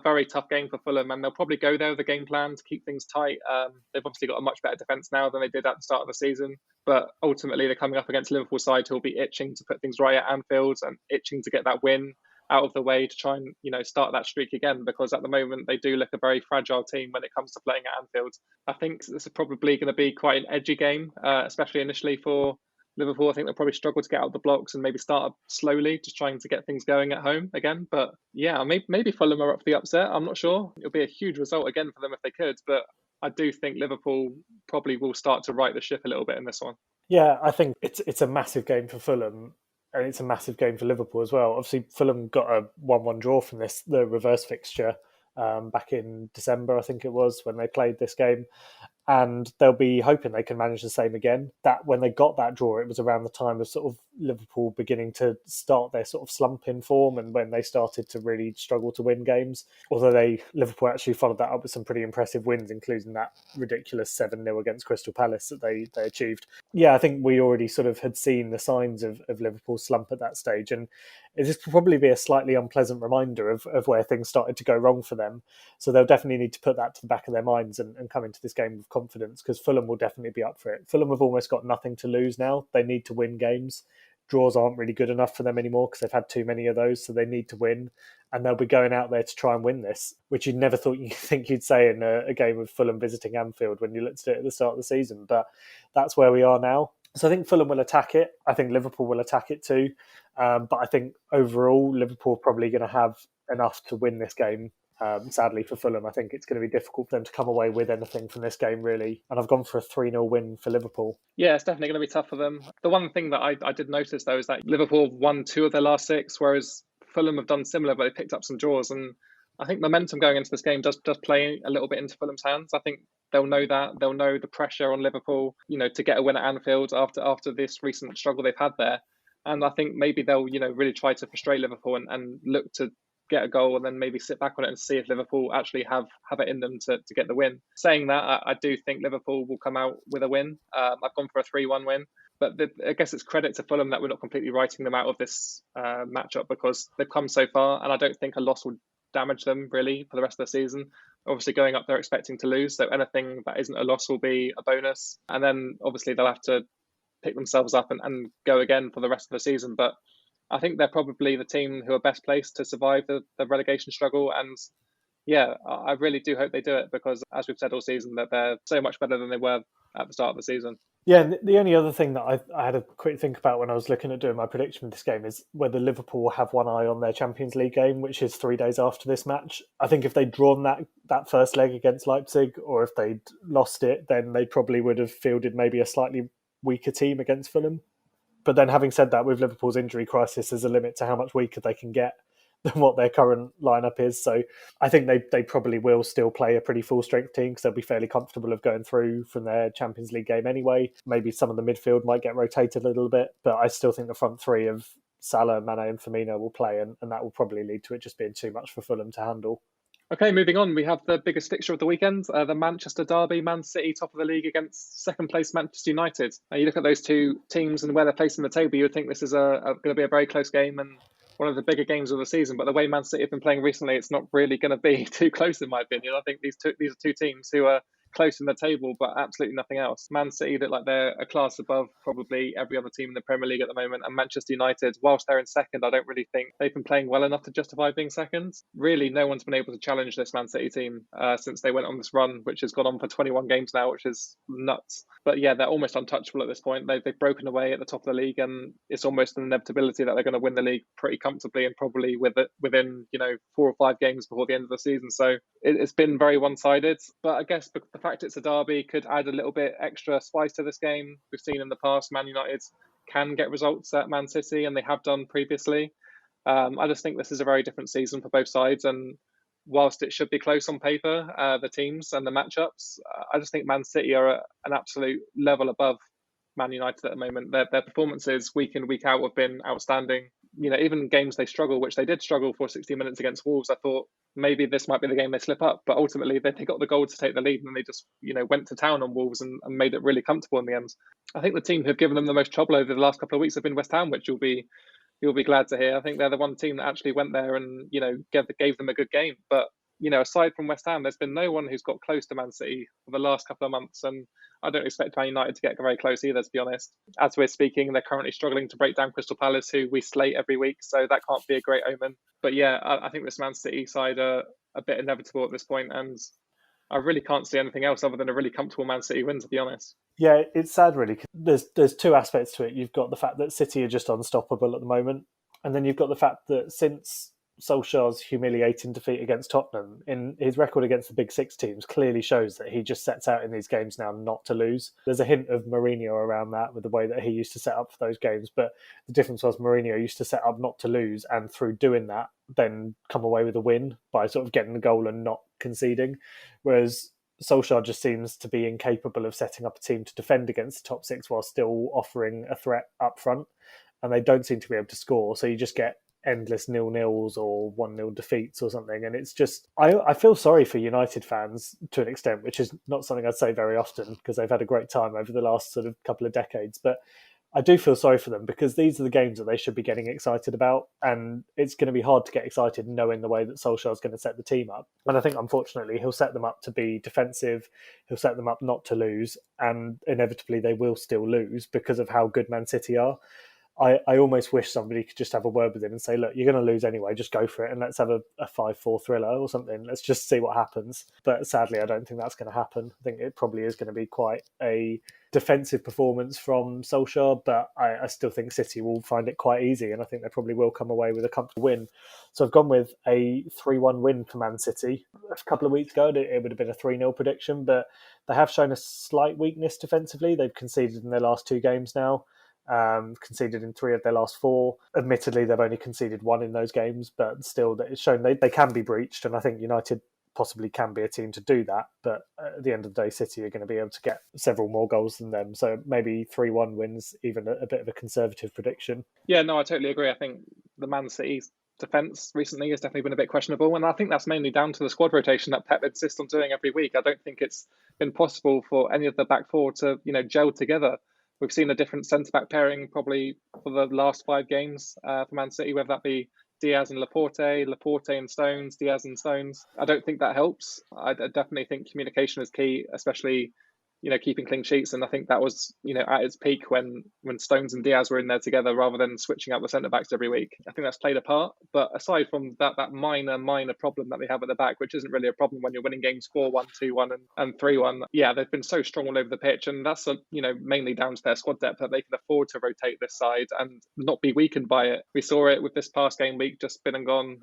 very tough game for Fulham, and they'll probably go there with a game plan to keep things tight. They've obviously got a much better defence now than they did at the start of the season. But ultimately, they're coming up against Liverpool side who'll be itching to put things right at Anfield and itching to get that win out of the way to try and start that streak again, because at the moment they do look a very fragile team when it comes to playing at Anfield. I think this is probably going to be quite an edgy game, especially initially for Liverpool. I think they'll probably struggle to get out of the blocks and maybe start up slowly, just trying to get things going at home again. But yeah, maybe Fulham are up for the upset. I'm not sure. It'll be a huge result again for them if they could, but I do think Liverpool probably will start to right the ship a little bit in this one. Yeah, I think it's a massive game for Fulham, and it's a massive game for Liverpool as well. Obviously, Fulham got a 1-1 draw from the reverse fixture back in December, I think it was, when they played this game. And they'll be hoping they can manage the same again. That when they got that draw, it was around the time of sort of Liverpool beginning to start their sort of slump in form, and when they started to really struggle to win games. Although Liverpool actually followed that up with some pretty impressive wins, including that ridiculous 7-0 against Crystal Palace that they achieved. Yeah, I think we already sort of had seen the signs of Liverpool's slump at that stage, and this will probably be a slightly unpleasant reminder of where things started to go wrong for them. So they'll definitely need to put that to the back of their minds and come into this game with confidence, because Fulham will definitely be up for it. Fulham have almost got nothing to lose now. They need to win games. Draws aren't really good enough for them anymore because they've had too many of those, so they need to win. And they'll be going out there to try and win this, which you'd never think you'd say in a game of Fulham visiting Anfield when you looked at it at the start of the season. But that's where we are now. So I think Fulham will attack it. I think Liverpool will attack it too. But I think overall, Liverpool are probably going to have enough to win this game. Sadly for Fulham, I think it's going to be difficult for them to come away with anything from this game, really. And I've gone for a 3-0 win for Liverpool. Yeah, it's definitely going to be tough for them. The one thing that I did notice, though, is that Liverpool have won 2 of their last 6, whereas Fulham have done similar, but they picked up some draws. And I think momentum going into this game does play a little bit into Fulham's hands. I think they'll know that. They'll know the pressure on Liverpool, to get a win at Anfield after this recent struggle they've had there. And I think maybe they'll, really try to frustrate Liverpool and look to get a goal and then maybe sit back on it and see if Liverpool actually have it in them to get the win. Saying that, I do think Liverpool will come out with a win. I've gone for a 3-1 win. But I guess it's credit to Fulham that we're not completely writing them out of this matchup, because they've come so far, and I don't think a loss will damage them really for the rest of the season. Obviously going up, they're expecting to lose, so anything that isn't a loss will be a bonus. And then obviously they'll have to pick themselves up and go again for the rest of the season. But I think they're probably the team who are best placed to survive the relegation struggle. And yeah, I really do hope they do it, because as we've said all season, that they're so much better than they were at the start of the season. Yeah, and the only other thing that I had a quick think about when I was looking at doing my prediction of this game is whether Liverpool have one eye on their Champions League game, which is 3 days after this match. I think if they'd drawn that first leg against Leipzig, or if they'd lost it, then they probably would have fielded maybe a slightly weaker team against Fulham. But then having said that, with Liverpool's injury crisis, there's a limit to how much weaker they can get than what their current lineup is. So I think they probably will still play a pretty full-strength team, because they'll be fairly comfortable of going through from their Champions League game anyway. Maybe some of the midfield might get rotated a little bit, but I still think the front three of Salah, Mane and Firmino will play, and that will probably lead to it just being too much for Fulham to handle. Okay, moving on, we have the biggest fixture of the weekend, the Manchester derby. Man City, top of the league, against second place Manchester United. You look at those two teams and where they're placed in the table, you would think this is going to be a very close game and one of the bigger games of the season. But the way Man City have been playing recently, it's not really going to be too close, in my opinion. I think these are two teams who are close in the table, but absolutely nothing else. Man City look like they're a class above probably every other team in the Premier League at the moment, and Manchester United, whilst they're in second, I don't really think they've been playing well enough to justify being second. Really, no one's been able to challenge this Man City team since they went on this run, which has gone on for 21 games now, which is nuts. But yeah, they're almost untouchable at this point. They've broken away at the top of the league, and it's almost an inevitability that they're going to win the league pretty comfortably, and probably within 4 or 5 games before the end of the season. So it's been very one-sided. But I guess the fact it's a derby could add a little bit extra spice to this game. We've seen in the past Man United can get results at Man City, and they have done previously. I just think this is a very different season for both sides, and whilst it should be close on paper, the teams and the matchups, I just think Man City are at an absolute level above Man United at the moment. Their performances week in, week out have been outstanding. Even games they struggle, which they did struggle for 60 minutes against Wolves, I thought maybe this might be the game they slip up. But ultimately, they got the goal to take the lead, and they just, went to town on Wolves and made it really comfortable in the end. I think the team who've given them the most trouble over the last couple of weeks have been West Ham, which you'll be glad to hear. I think they're the one team that actually went there and, gave them a good game. But, aside from West Ham, there's been no one who's got close to Man City for the last couple of months. And I don't expect Man United to get very close either, to be honest. As we're speaking, they're currently struggling to break down Crystal Palace, who we slate every week. So that can't be a great omen. But yeah, I think this Man City side are a bit inevitable at this point, and I really can't see anything else other than a really comfortable Man City win, to be honest. Yeah, it's sad, really. There's two aspects to it. You've got the fact that City are just unstoppable at the moment, and then you've got the fact that since Solskjaer's humiliating defeat against Tottenham, in his record against the Big Six teams clearly shows that he just sets out in these games now not to lose. There's a hint of Mourinho around that with the way that he used to set up for those games, but the difference was Mourinho used to set up not to lose, and through doing that, then come away with a win by sort of getting the goal and not conceding. Whereas Solskjaer just seems to be incapable of setting up a team to defend against the top six while still offering a threat up front, and they don't seem to be able to score. So you just get endless 0-0s or 1-0 defeats or something. And it's just, I feel sorry for United fans to an extent, which is not something I'd say very often because they've had a great time over the last sort of couple of decades. But I do feel sorry for them because these are the games that they should be getting excited about. And it's going to be hard to get excited knowing the way that Solskjaer is going to set the team up. And I think, unfortunately, he'll set them up to be defensive. He'll set them up not to lose. And inevitably, they will still lose because of how good Man City are. I almost wish somebody could just have a word with him and say, look, you're going to lose anyway, just go for it and let's have a 5-4 thriller or something. Let's just see what happens. But sadly, I don't think that's going to happen. I think it probably is going to be quite a defensive performance from Solskjaer, but I still think City will find it quite easy, and I think they probably will come away with a comfortable win. So I've gone with a 3-1 win for Man City. A couple of weeks ago, it would have been a 3-0 prediction, but they have shown a slight weakness defensively. They've conceded in their last 2 games now. Conceded in 3 of their last 4. Admittedly, they've only conceded 1 in those games, but still, it's shown they can be breached, and I think United possibly can be a team to do that. But at the end of the day, City are going to be able to get several more goals than them, so maybe 3-1 wins, even a bit of a conservative prediction. Yeah, no, I totally agree. I think the Man City's defence recently has definitely been a bit questionable, and I think that's mainly down to the squad rotation that Pep insists on doing every week. I don't think it's been possible for any of the back four to gel together. We've seen a different centre-back pairing probably for the last 5 games for Man City, whether that be Diaz and Laporte and Stones, Diaz and Stones. I don't think that helps. I definitely think communication is key, especially keeping clean sheets. And I think that was, at its peak when Stones and Diaz were in there together rather than switching out the centre-backs every week. I think that's played a part. But aside from that minor problem that they have at the back, which isn't really a problem when you're winning games 4-1, 2-1 and 3-1, yeah, they've been so strong all over the pitch. And that's, mainly down to their squad depth that they can afford to rotate this side and not be weakened by it. We saw it with this past game week, just been and gone.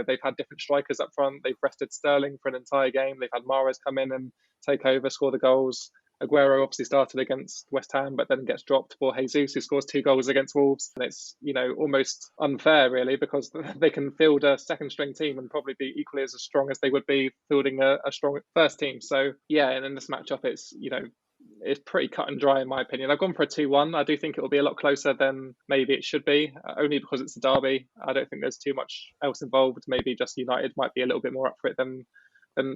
They've had different strikers up front. They've rested Sterling for an entire game. They've had Mahrez come in and take over, score the goals. Aguero obviously started against West Ham, but then gets dropped for Jesus, who scores 2 goals against Wolves. And it's, almost unfair, really, because they can field a second-string team and probably be equally as strong as they would be fielding a strong first team. So, yeah, and in this matchup, it's, it's pretty cut and dry, in my opinion. I've gone for a 2-1. I do think it will be a lot closer than maybe it should be, only because it's a derby. I don't think there's too much else involved. Maybe just United might be a little bit more up for it than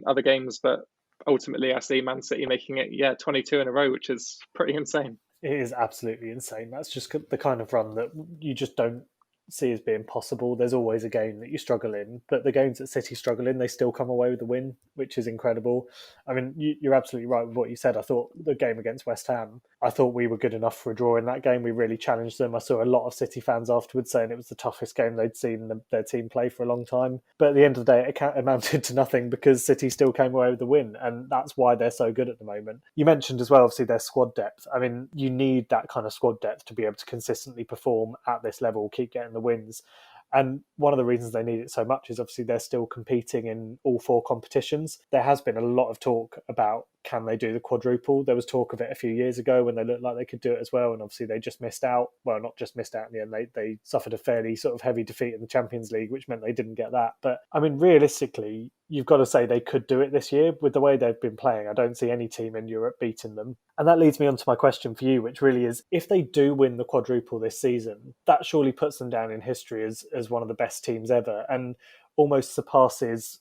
other games, but ultimately I see Man City making it 22 in a row, which is pretty insane. It is absolutely insane. That's just the kind of run that you just don't see as being possible. There's always a game that you struggle in, but the games that City struggle in, they still come away with the win, which is incredible. I mean, you're absolutely right with what you said. I thought the game against West Ham, I thought we were good enough for a draw in that game. We really challenged them. I saw a lot of City fans afterwards saying it was the toughest game they'd seen their team play for a long time. But at the end of the day, it amounted to nothing because City still came away with the win, and that's why they're so good at the moment. You mentioned as well, obviously, their squad depth. I mean, you need that kind of squad depth to be able to consistently perform at this level, keep getting the wins. And one of the reasons they need it so much is obviously they're still competing in all 4 competitions. There has been a lot of talk about can they do the quadruple? There was talk of it a few years ago when they looked like they could do it as well, and obviously they just missed out. Well, not just missed out in the end, they suffered a fairly sort of heavy defeat in the Champions League, which meant they didn't get that. But I mean, realistically, you've got to say they could do it this year. With the way they've been playing, I don't see any team in Europe beating them. And that leads me on to my question for you, which really is, if they do win the quadruple this season, that surely puts them down in history as one of the best teams ever, and almost surpasses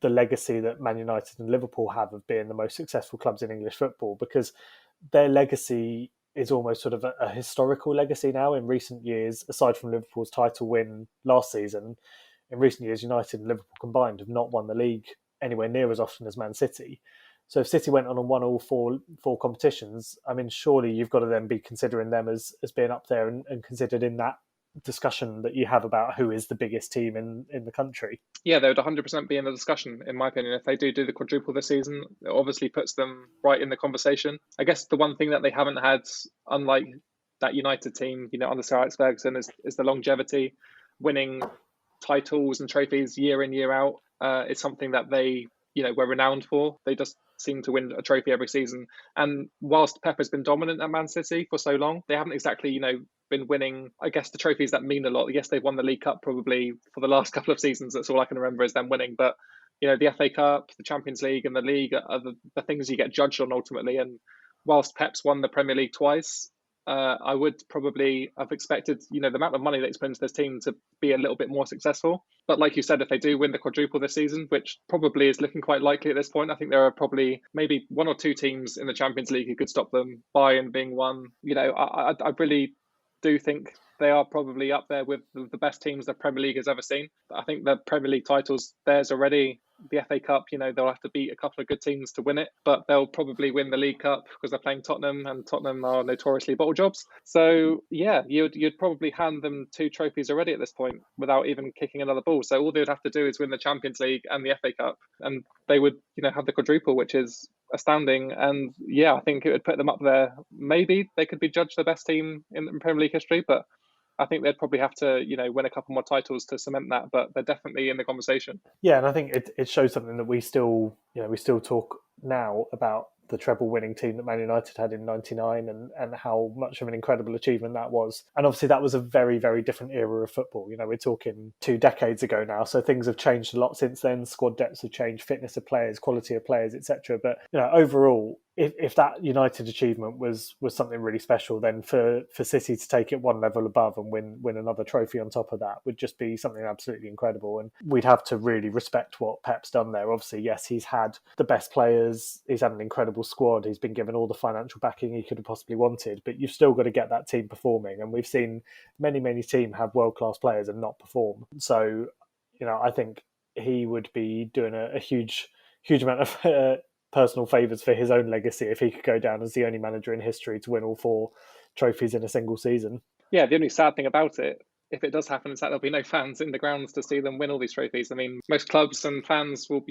the legacy that Man United and Liverpool have of being the most successful clubs in English football, because their legacy is almost sort of a historical legacy now. In recent years, aside from Liverpool's title win last season, in recent years, United and Liverpool combined have not won the league anywhere near as often as Man City. So if City went on and won all four competitions, I mean, surely you've got to then be considering them as being up there and considered in that discussion that you have about who is the biggest team in the country. Yeah, they would 100% be in the discussion, in my opinion. If they do the quadruple this season, it obviously puts them right in the conversation. I guess the one thing that they haven't had, unlike that United team, under Sir Alex Ferguson, is the longevity. Winning titles and trophies year in, year out is something that they, were renowned for. They just seem to win a trophy every season. And whilst Pep has been dominant at Man City for so long, they haven't exactly, been winning, I guess, the trophies that mean a lot. Yes, they've won the League Cup probably for the last couple of seasons. That's all I can remember is them winning. But, the FA Cup, the Champions League and the league are the things you get judged on ultimately. And whilst Pep's won the Premier League twice, I would probably have expected, the amount of money that's put into this team to be a little bit more successful. But like you said, if they do win the quadruple this season, which probably is looking quite likely at this point, I think there are probably maybe one or two teams in the Champions League who could stop them, Bayern being one. I really do think they are probably up there with the best teams the Premier League has ever seen. I think the Premier League title's theirs already. The FA Cup, they'll have to beat a couple of good teams to win it, but they'll probably win the League Cup because they're playing Tottenham, and Tottenham are notoriously bottle jobs. So yeah, you'd probably hand them 2 trophies already at this point without even kicking another ball. So all they would have to do is win the Champions League and the FA Cup, and they would, have the quadruple, which is astounding. And yeah, I think it would put them up there. Maybe they could be judged the best team in Premier League history, but I think they'd probably have to, win a couple more titles to cement that, but they're definitely in the conversation. Yeah, and I think it shows something that we still talk now about the treble winning team that Man United had in '99 and how much of an incredible achievement that was. And obviously that was a very, very different era of football. We're talking 2 decades ago now, so things have changed a lot since then. Squad depths have changed, fitness of players, quality of players, etc. But overall, if that United achievement was something really special, then for City to take it one level above and win another trophy on top of that would just be something absolutely incredible. And we'd have to really respect what Pep's done there. Obviously, yes, he's had the best players, he's had an incredible squad, he's been given all the financial backing he could have possibly wanted, but you've still got to get that team performing. And we've seen many teams have world-class players and not perform. So, I think he would be doing a huge amount of personal favours for his own legacy if he could go down as the only manager in history to win all 4 trophies in a single season. Yeah, the only sad thing about it, if it does happen, is that there'll be no fans in the grounds to see them win all these trophies. I mean, most clubs and fans will,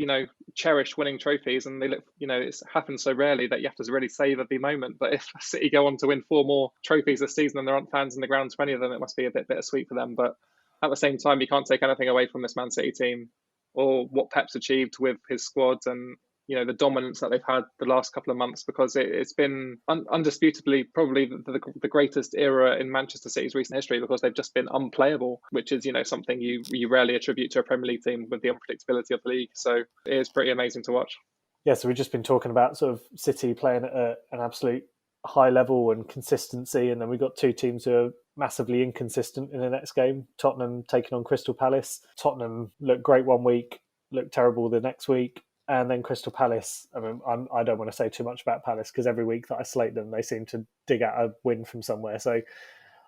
cherish winning trophies, and they look, it happens so rarely that you have to really savour the moment. But if City go on to win 4 more trophies this season and there aren't fans in the grounds for any of them, it must be a bit bittersweet for them. But at the same time, you can't take anything away from this Man City team or what Pep's achieved with his squad and the dominance that they've had the last couple of months, because it's been undisputably probably the greatest era in Manchester City's recent history, because they've just been unplayable, which is something you rarely attribute to a Premier League team with the unpredictability of the league. So it is pretty amazing to watch. Yeah, so we've just been talking about sort of City playing at an absolute high level and consistency, and then we've got 2 teams who are massively inconsistent in the next game. Tottenham taking on Crystal Palace. Tottenham looked great one week, looked terrible the next week. And then Crystal Palace, I mean, I don't want to say too much about Palace because every week that I slate them, they seem to dig out a win from somewhere. So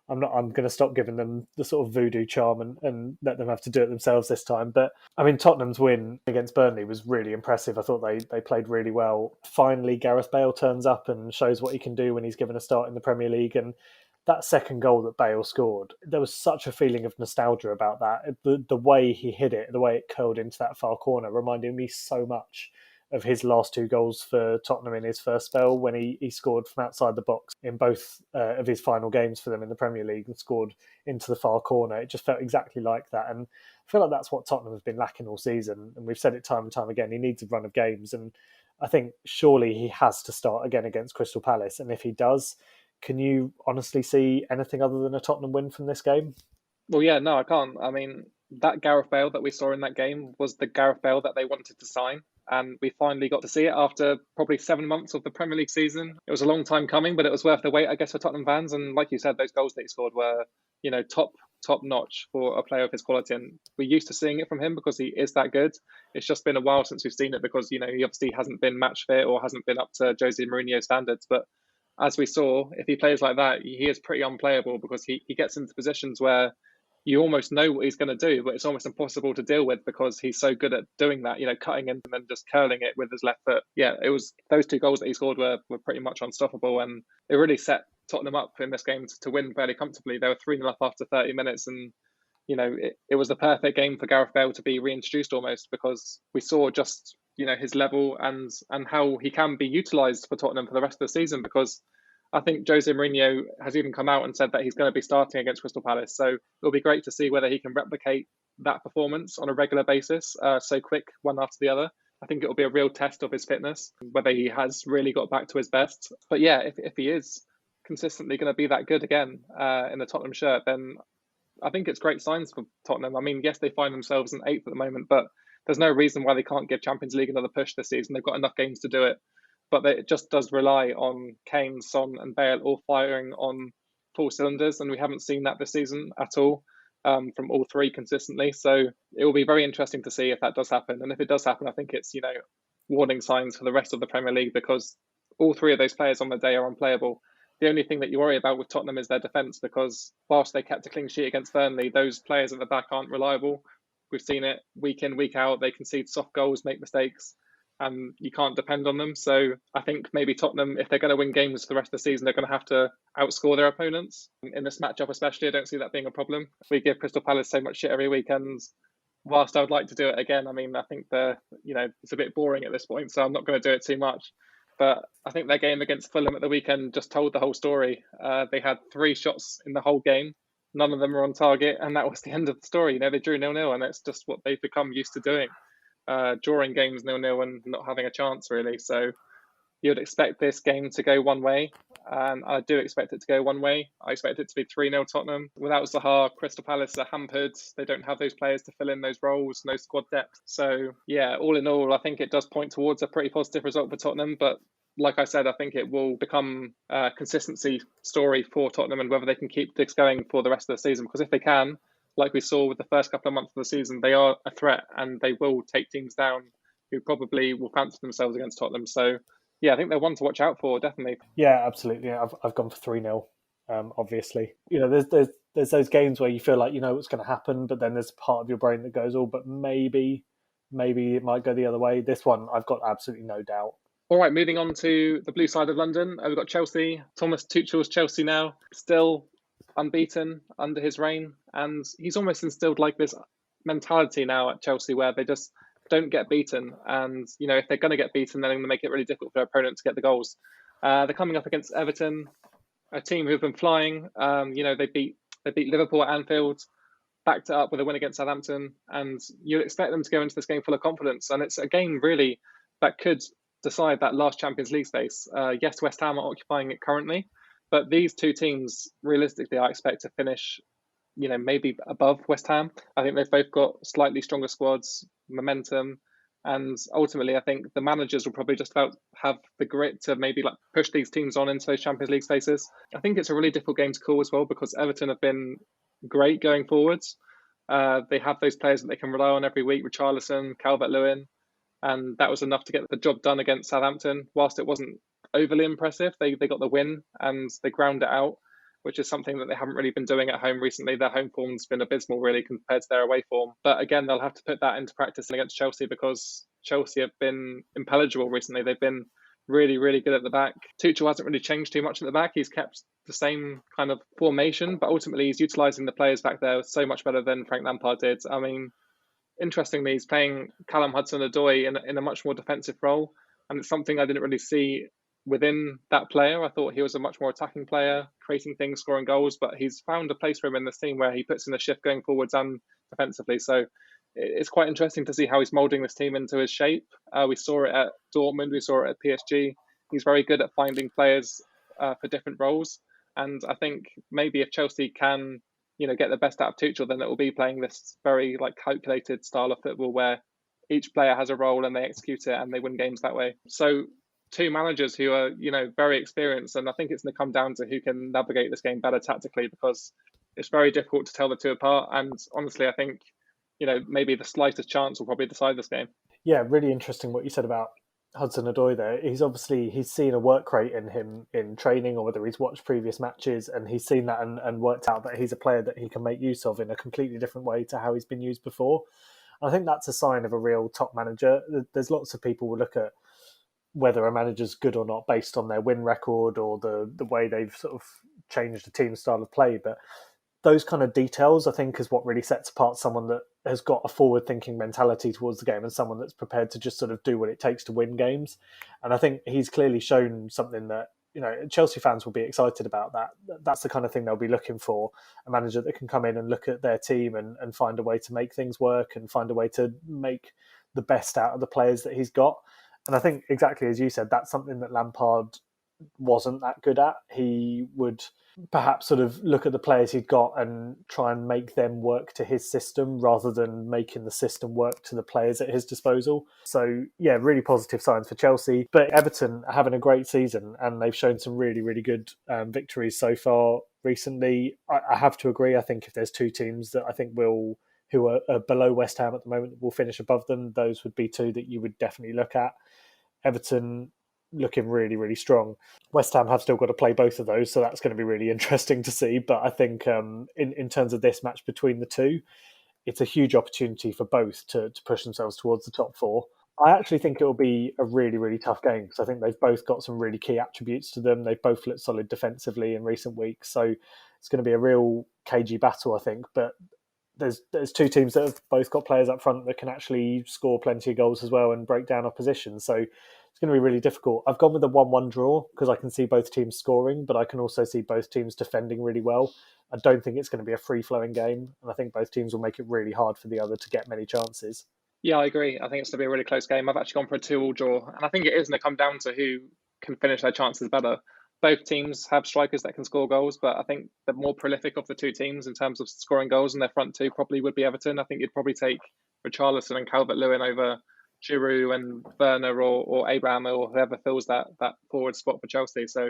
I'm going to stop giving them the sort of voodoo charm and let them have to do it themselves this time. But I mean, Tottenham's win against Burnley was really impressive. I thought they played really well. Finally, Gareth Bale turns up and shows what he can do when he's given a start in the Premier League. And that second goal that Bale scored, there was such a feeling of nostalgia about that. The way he hit it, the way it curled into that far corner, reminded me so much of his last 2 goals for Tottenham in his first spell, when he scored from outside the box in both of his final games for them in the Premier League and scored into the far corner. It just felt exactly like that. And I feel like that's what Tottenham has been lacking all season. And we've said it time and time again, he needs a run of games. And I think surely he has to start again against Crystal Palace. And if he does, can you honestly see anything other than a Tottenham win from this game? Well, yeah, no, I can't. I mean, that Gareth Bale that we saw in that game was the Gareth Bale that they wanted to sign. And we finally got to see it after probably 7 months of the Premier League season. It was a long time coming, but it was worth the wait, I guess, for Tottenham fans. And like you said, those goals that he scored were, top notch for a player of his quality. And we're used to seeing it from him because he is that good. It's just been a while since we've seen it because, he obviously hasn't been match fit or hasn't been up to Jose Mourinho standards. But as we saw, if he plays like that, he is pretty unplayable because he gets into positions where you almost know what he's going to do, but it's almost impossible to deal with because he's so good at doing that, cutting in and then just curling it with his left foot. Yeah, it was those two goals that he scored were pretty much unstoppable, and it really set Tottenham up in this game to win fairly comfortably. They were 3-0 up after 30 minutes, and it was the perfect game for Gareth Bale to be reintroduced almost because we saw just his level and how he can be utilised for Tottenham for the rest of the season because I think Jose Mourinho has even come out and said that he's going to be starting against Crystal Palace. So it'll be great to see whether he can replicate that performance on a regular basis, so quick, one after the other. I think it'll be a real test of his fitness, whether he has really got back to his best. But yeah, if he is consistently going to be that good again in the Tottenham shirt, then I think it's great signs for Tottenham. I mean, yes, they find themselves in 8th at the moment, but there's no reason why they can't give Champions League another push this season. They've got enough games to do it. But it just does rely on Kane, Son and Bale all firing on full cylinders. And we haven't seen that this season at all from all three consistently. So it will be very interesting to see if that does happen. And if it does happen, I think it's, warning signs for the rest of the Premier League because all three of those players on the day are unplayable. The only thing that you worry about with Tottenham is their defence because whilst they kept a clean sheet against Burnley, those players at the back aren't reliable. We've seen it week in, week out. They concede soft goals, make mistakes. And you can't depend on them. So I think maybe Tottenham, if they're going to win games for the rest of the season, they're going to have to outscore their opponents. In this matchup especially, I don't see that being a problem. We give Crystal Palace so much shit every weekend. Whilst I would like to do it again, I mean, I think it's a bit boring at this point, so I'm not going to do it too much. But I think their game against Fulham at the weekend just told the whole story. They had 3 shots in the whole game. None of them were on target, and that was the end of the story. They drew 0-0, and that's just what they've become used to doing. Drawing games 0-0 and not having a chance really. So you'd expect this game to go one way, and I do expect it to go one way. I expect it to be 3-0 Tottenham. Without Zaha, Crystal Palace are hampered. They don't have those players to fill in those roles, no squad depth. So yeah, all in all, I think it does point towards a pretty positive result for Tottenham, but like I said, I think it will become a consistency story for Tottenham and whether they can keep this going for the rest of the season, because if they can, like we saw with the first couple of months of the season, they are a threat and they will take teams down who probably will fancy themselves against Tottenham. So, yeah, I think they're one to watch out for, definitely. Yeah, absolutely. I've gone for 3-0, obviously. There's those games where you feel like you know what's going to happen, but then there's part of your brain that goes, oh, but maybe it might go the other way. This one, I've got absolutely no doubt. All right, moving on to the blue side of London. We've got Chelsea. Thomas Tuchel's Chelsea now, still unbeaten under his reign, and he's almost instilled like this mentality now at Chelsea where they just don't get beaten, and if they're going to get beaten, then they're going to make it really difficult for their opponent to get the goals. They're coming up against Everton, a team who've been flying. They beat Liverpool at Anfield, backed it up with a win against Southampton, and you'd expect them to go into this game full of confidence, and it's a game really that could decide that last Champions League space. Yes, West Ham are occupying it currently, but these two teams, realistically, I expect to finish, maybe above West Ham. I think they've both got slightly stronger squads, momentum, and ultimately, I think the managers will probably just about have the grit to maybe push these teams on into those Champions League spaces. I think it's a really difficult game to call as well because Everton have been great going forwards. They have those players that they can rely on every week, Richarlison, Calvert-Lewin, and that was enough to get the job done against Southampton. Whilst it wasn't overly impressive, they got the win and they ground it out, which is something that they haven't really been doing at home recently. Their home form's been abysmal really compared to their away form. But again, they'll have to put that into practice against Chelsea because Chelsea have been impenetrable recently. They've been really, really good at the back. Tuchel hasn't really changed too much at the back. He's kept the same kind of formation, but ultimately he's utilising the players back there so much better than Frank Lampard did. I mean, interestingly, he's playing Callum Hudson-Odoi in a much more defensive role, and it's something I didn't really see within that player. I thought he was a much more attacking player, creating things, scoring goals, but he's found a place for him in this team where he puts in the shift going forwards and defensively. So it's quite interesting to see how he's moulding this team into his shape. We saw it at Dortmund, we saw it at PSG. He's very good at finding players for different roles. And I think maybe if Chelsea can, get the best out of Tuchel, then it will be playing this very calculated style of football where each player has a role and they execute it and they win games that way. So two managers who are, very experienced, and I think it's going to come down to who can navigate this game better tactically, because it's very difficult to tell the two apart. And honestly, I think, maybe the slightest chance will probably decide this game. Yeah, really interesting what you said about Hudson-Odoi there. He's seen a work rate in him in training, or whether he's watched previous matches, and he's seen that and worked out that he's a player that he can make use of in a completely different way to how he's been used before. I think that's a sign of a real top manager. There's lots of people who look at whether a manager's good or not based on their win record or the way they've sort of changed the team's style of play. But those kind of details, I think, is what really sets apart someone that has got a forward-thinking mentality towards the game and someone that's prepared to just sort of do what it takes to win games. And I think he's clearly shown something that, Chelsea fans will be excited about that. That's the kind of thing they'll be looking for, a manager that can come in and look at their team and find a way to make things work and find a way to make the best out of the players that he's got. And I think exactly as you said, that's something that Lampard wasn't that good at. He would perhaps sort of look at the players he'd got and try and make them work to his system rather than making the system work to the players at his disposal. So yeah, really positive signs for Chelsea. But Everton are having a great season and they've shown some really, really good victories so far recently. I have to agree. I think if there's two teams that I think who are below West Ham at the moment will finish above them, those would be two that you would definitely look at. Everton looking really, really strong. West Ham have still got to play both of those, so that's going to be really interesting to see. But I think in terms of this match between the two, it's a huge opportunity for both to push themselves towards the top four. I actually think it will be a really, really tough game because I think they've both got some really key attributes to them. They've both looked solid defensively in recent weeks, so it's going to be a real cagey battle, I think. But there's two teams that have both got players up front that can actually score plenty of goals as well and break down opposition. So it's going to be really difficult. I've gone with a 1-1 draw because I can see both teams scoring, but I can also see both teams defending really well. I don't think it's going to be a free-flowing game, and I think both teams will make it really hard for the other to get many chances. Yeah, I agree. I think it's going to be a really close game. I've actually gone for a 2-2 draw, and I think it is going to come down to who can finish their chances better. Both teams have strikers that can score goals, but I think the more prolific of the two teams in terms of scoring goals in their front two probably would be Everton. I think you'd probably take Richarlison and Calvert-Lewin over Giroud and Werner or Abraham or whoever fills that forward spot for Chelsea. So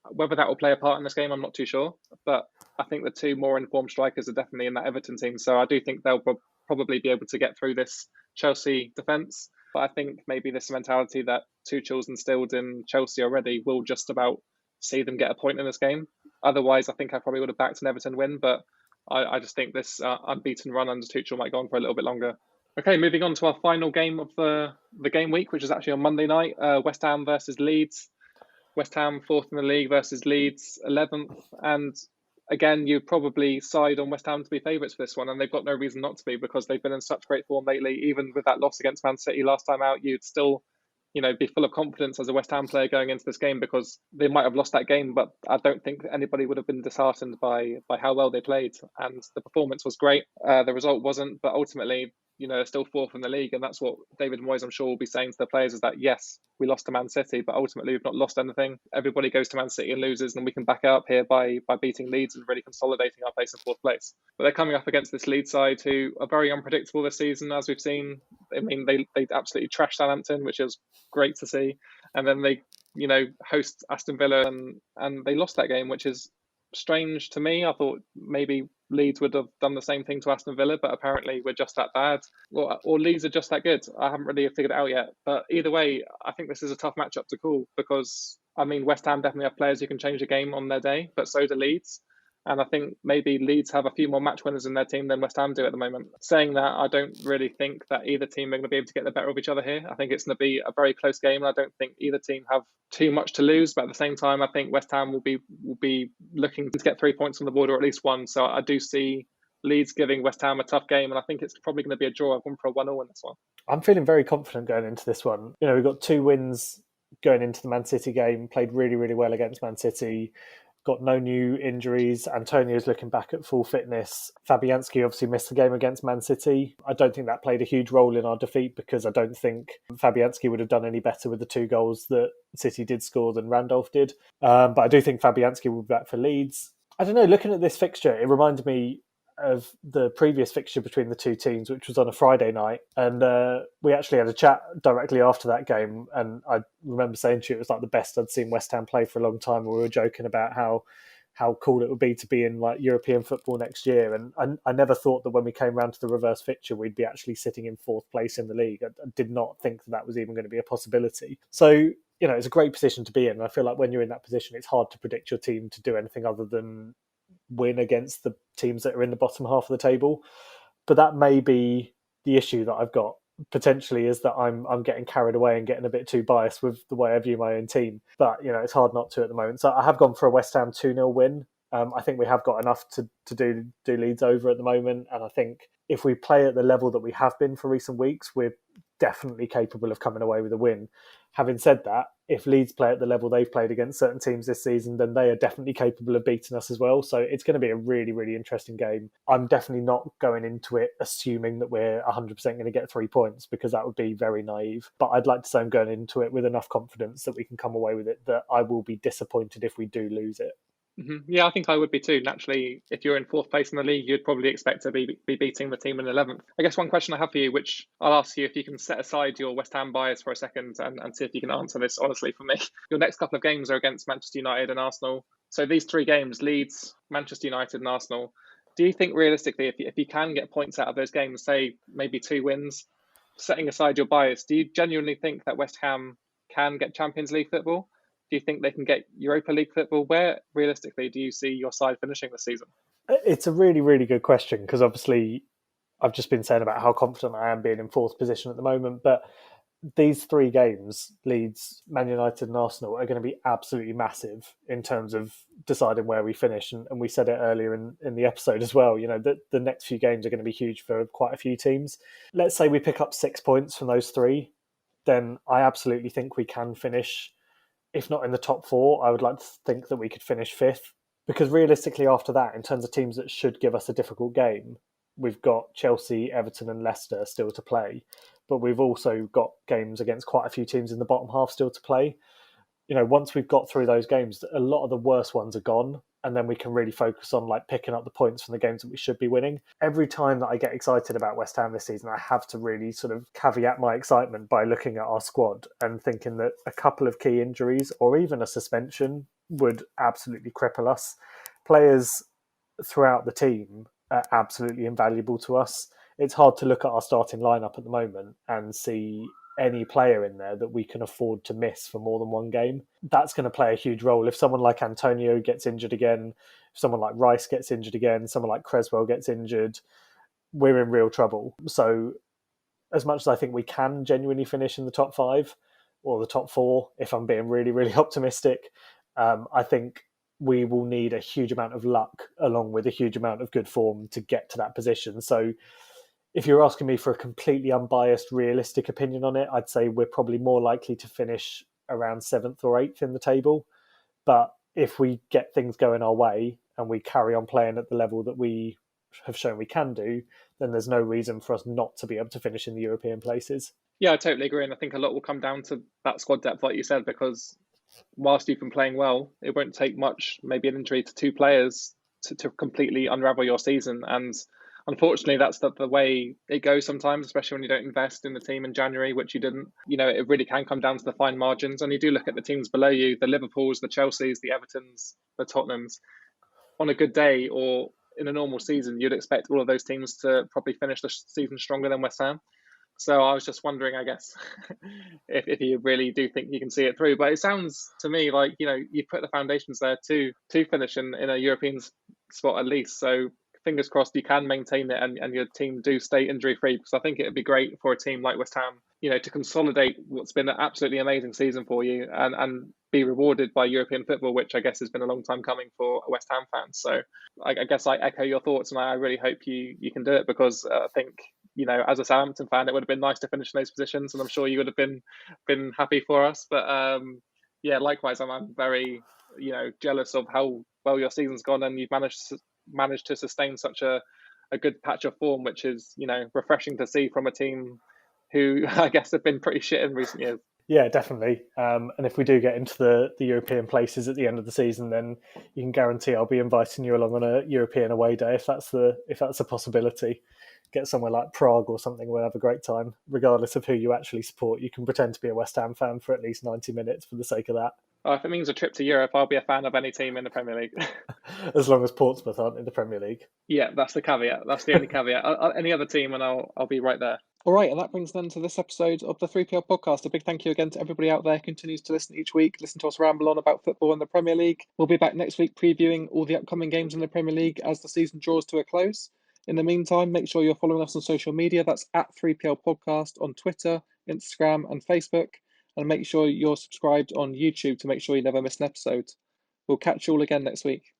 whether that will play a part in this game, I'm not too sure. But I think the two more informed strikers are definitely in that Everton team. So I do think they'll probably be able to get through this Chelsea defence. But I think maybe this mentality that Tuchel's instilled in Chelsea already will just about see them get a point in this game. Otherwise, I think I probably would have backed an Everton win, but I just think this unbeaten run under Tuchel might go on for a little bit longer. Okay, moving on to our final game of the game week, which is actually on Monday night, West Ham versus Leeds. West Ham 4th in the league versus Leeds 11th. And again, you'd probably side on West Ham to be favourites for this one, and they've got no reason not to be because they've been in such great form lately. Even with that loss against Man City last time out, you'd still be full of confidence as a West Ham player going into this game because they might have lost that game, but I don't think anybody would have been disheartened by how well they played. And the performance was great. The result wasn't, but ultimately, they're still 4th in the league. And that's what David Moyes, I'm sure, will be saying to the players is that, yes, we lost to Man City, but ultimately we've not lost anything. Everybody goes to Man City and loses, and we can back it up here by beating Leeds and really consolidating our place in 4th place. But they're coming up against this Leeds side who are very unpredictable this season, as we've seen. I mean, they absolutely trashed Southampton, which is great to see. And then they, host Aston Villa and they lost that game, which is strange to me. I thought maybe Leeds would have done the same thing to Aston Villa, but apparently we're just that bad. Or Leeds are just that good. I haven't really figured it out yet. But either way, I think this is a tough matchup to call because, West Ham definitely have players who can change a game on their day, but so do Leeds. And I think maybe Leeds have a few more match winners in their team than West Ham do at the moment. Saying that, I don't really think that either team are going to be able to get the better of each other here. I think it's going to be a very close game, and I don't think either team have too much to lose. But at the same time, I think West Ham will be looking to get 3 points on the board or at least one. So I do see Leeds giving West Ham a tough game, and I think it's probably going to be a draw. I've gone for a 1-1 in this one. I'm feeling very confident going into this one. We've got 2 wins going into the Man City game, played really, really well against Man City. got no new injuries. Antonio's looking back at full fitness. Fabianski obviously missed the game against Man City. I don't think that played a huge role in our defeat because I don't think Fabianski would have done any better with the 2 goals that City did score than Randolph did. But I do think Fabianski will be back for Leeds. I don't know, looking at this fixture, it reminded me of the previous fixture between the 2 teams, which was on a Friday night. And we actually had a chat directly after that game. And I remember saying to you, it was like the best I'd seen West Ham play for a long time. We were joking about how cool it would be to be in like European football next year. And I never thought that when we came round to the reverse fixture, we'd be actually sitting in 4th place in the league. I did not think that was even going to be a possibility. So, it's a great position to be in. And I feel like when you're in that position, it's hard to predict your team to do anything other than win against the teams that are in the bottom half of the table. But that may be the issue that I've got potentially, is that I'm getting carried away and getting a bit too biased with the way I view my own team. But it's hard not to at the moment. So I have gone for a West Ham 2-0 win. I think we have got enough to do Leeds over at the moment, and I think if we play at the level that we have been for recent weeks, we're definitely capable of coming away with a win. Having said that, if Leeds play at the level they've played against certain teams this season, then they are definitely capable of beating us as well. So it's going to be a really, really interesting game. I'm definitely not going into it assuming that we're 100% going to get 3 points, because that would be very naive. But I'd like to say I'm going into it with enough confidence that we can come away with it, that I will be disappointed if we do lose it. Mm-hmm. Yeah, I think I would be too. Naturally, if you're in 4th place in the league, you'd probably expect to be beating the team in 11th. I guess one question I have for you, which I'll ask you if you can set aside your West Ham bias for a second and see if you can answer this honestly for me. Your next couple of games are against Manchester United and Arsenal. So these 3 games, Leeds, Manchester United and Arsenal, do you think realistically, if you can get points out of those games, say maybe 2 wins, setting aside your bias, do you genuinely think that West Ham can get Champions League football? Do you think they can get Europa League football? Where, realistically, do you see your side finishing this season? It's a really, really good question, because obviously I've just been saying about how confident I am being in 4th position at the moment. But these 3 games, Leeds, Man United and Arsenal, are going to be absolutely massive in terms of deciding where we finish. And we said it earlier in the episode as well, the next few games are going to be huge for quite a few teams. Let's say we pick up 6 points from those 3, then I absolutely think we can finish, if not in the top 4, I would like to think that we could finish 5th. Because realistically, after that, in terms of teams that should give us a difficult game, we've got Chelsea, Everton and Leicester still to play. But we've also got games against quite a few teams in the bottom half still to play. Once we've got through those games, a lot of the worst ones are gone. And then we can really focus on picking up the points from the games that we should be winning. Every time that I get excited about West Ham this season, I have to really sort of caveat my excitement by looking at our squad and thinking that a couple of key injuries or even a suspension would absolutely cripple us. Players throughout the team are absolutely invaluable to us. It's hard to look at our starting lineup at the moment and see any player in there that we can afford to miss for more than one game. That's going to play a huge role. If someone like Antonio gets injured again, if someone like Rice gets injured again, someone like Creswell gets injured, we're in real trouble. So as much as I think we can genuinely finish in the top 5 or the top 4, if I'm being really, really optimistic, I think we will need a huge amount of luck along with a huge amount of good form to get to that position. So if you're asking me for a completely unbiased, realistic opinion on it, I'd say we're probably more likely to finish around 7th or 8th in the table. But if we get things going our way and we carry on playing at the level that we have shown we can do, then there's no reason for us not to be able to finish in the European places. Yeah, I totally agree. And I think a lot will come down to that squad depth, like you said, because whilst you've been playing well, it won't take much, maybe an injury to 2 players to completely unravel your season. And unfortunately, that's the way it goes sometimes, especially when you don't invest in the team in January, which you didn't. It really can come down to the fine margins. And you do look at the teams below you, the Liverpools, the Chelseas, the Evertons, the Tottenhams. On a good day or in a normal season, you'd expect all of those teams to probably finish the season stronger than West Ham. So I was just wondering, I guess, if you really do think you can see it through. But it sounds to me like, you put the foundations there to finish in a European spot at least. So fingers crossed you can maintain it and your team do stay injury free, because I think it would be great for a team like West Ham, to consolidate what's been an absolutely amazing season for you and be rewarded by European football, which I guess has been a long time coming for West Ham fans. So I guess I echo your thoughts, and I really hope you can do it, because I think, as a Southampton fan, it would have been nice to finish in those positions, and I'm sure you would have been happy for us. But yeah, likewise, I'm very jealous of how well your season's gone and you've managed to sustain such a good patch of form, which is, refreshing to see from a team who I guess have been pretty shit in recent years. Yeah, definitely. And if we do get into the European places at the end of the season, then you can guarantee I'll be inviting you along on a European away day if that's a possibility. Get somewhere like Prague or something. We'll have a great time, regardless of who you actually support. You can pretend to be a West Ham fan for at least 90 minutes for the sake of that. Oh, if it means a trip to Europe, I'll be a fan of any team in the Premier League. As long as Portsmouth aren't in the Premier League. Yeah, that's the caveat. That's the only caveat. Any other team, and I'll be right there. All right, and that brings then to this episode of the 3PL podcast. A big thank you again to everybody out there who continues to listen each week, listen to us ramble on about football in the Premier League. We'll be back next week previewing all the upcoming games in the Premier League as the season draws to a close. In the meantime, make sure you're following us on social media. That's at 3PL Podcast on Twitter, Instagram, and Facebook. And make sure you're subscribed on YouTube to make sure you never miss an episode. We'll catch you all again next week.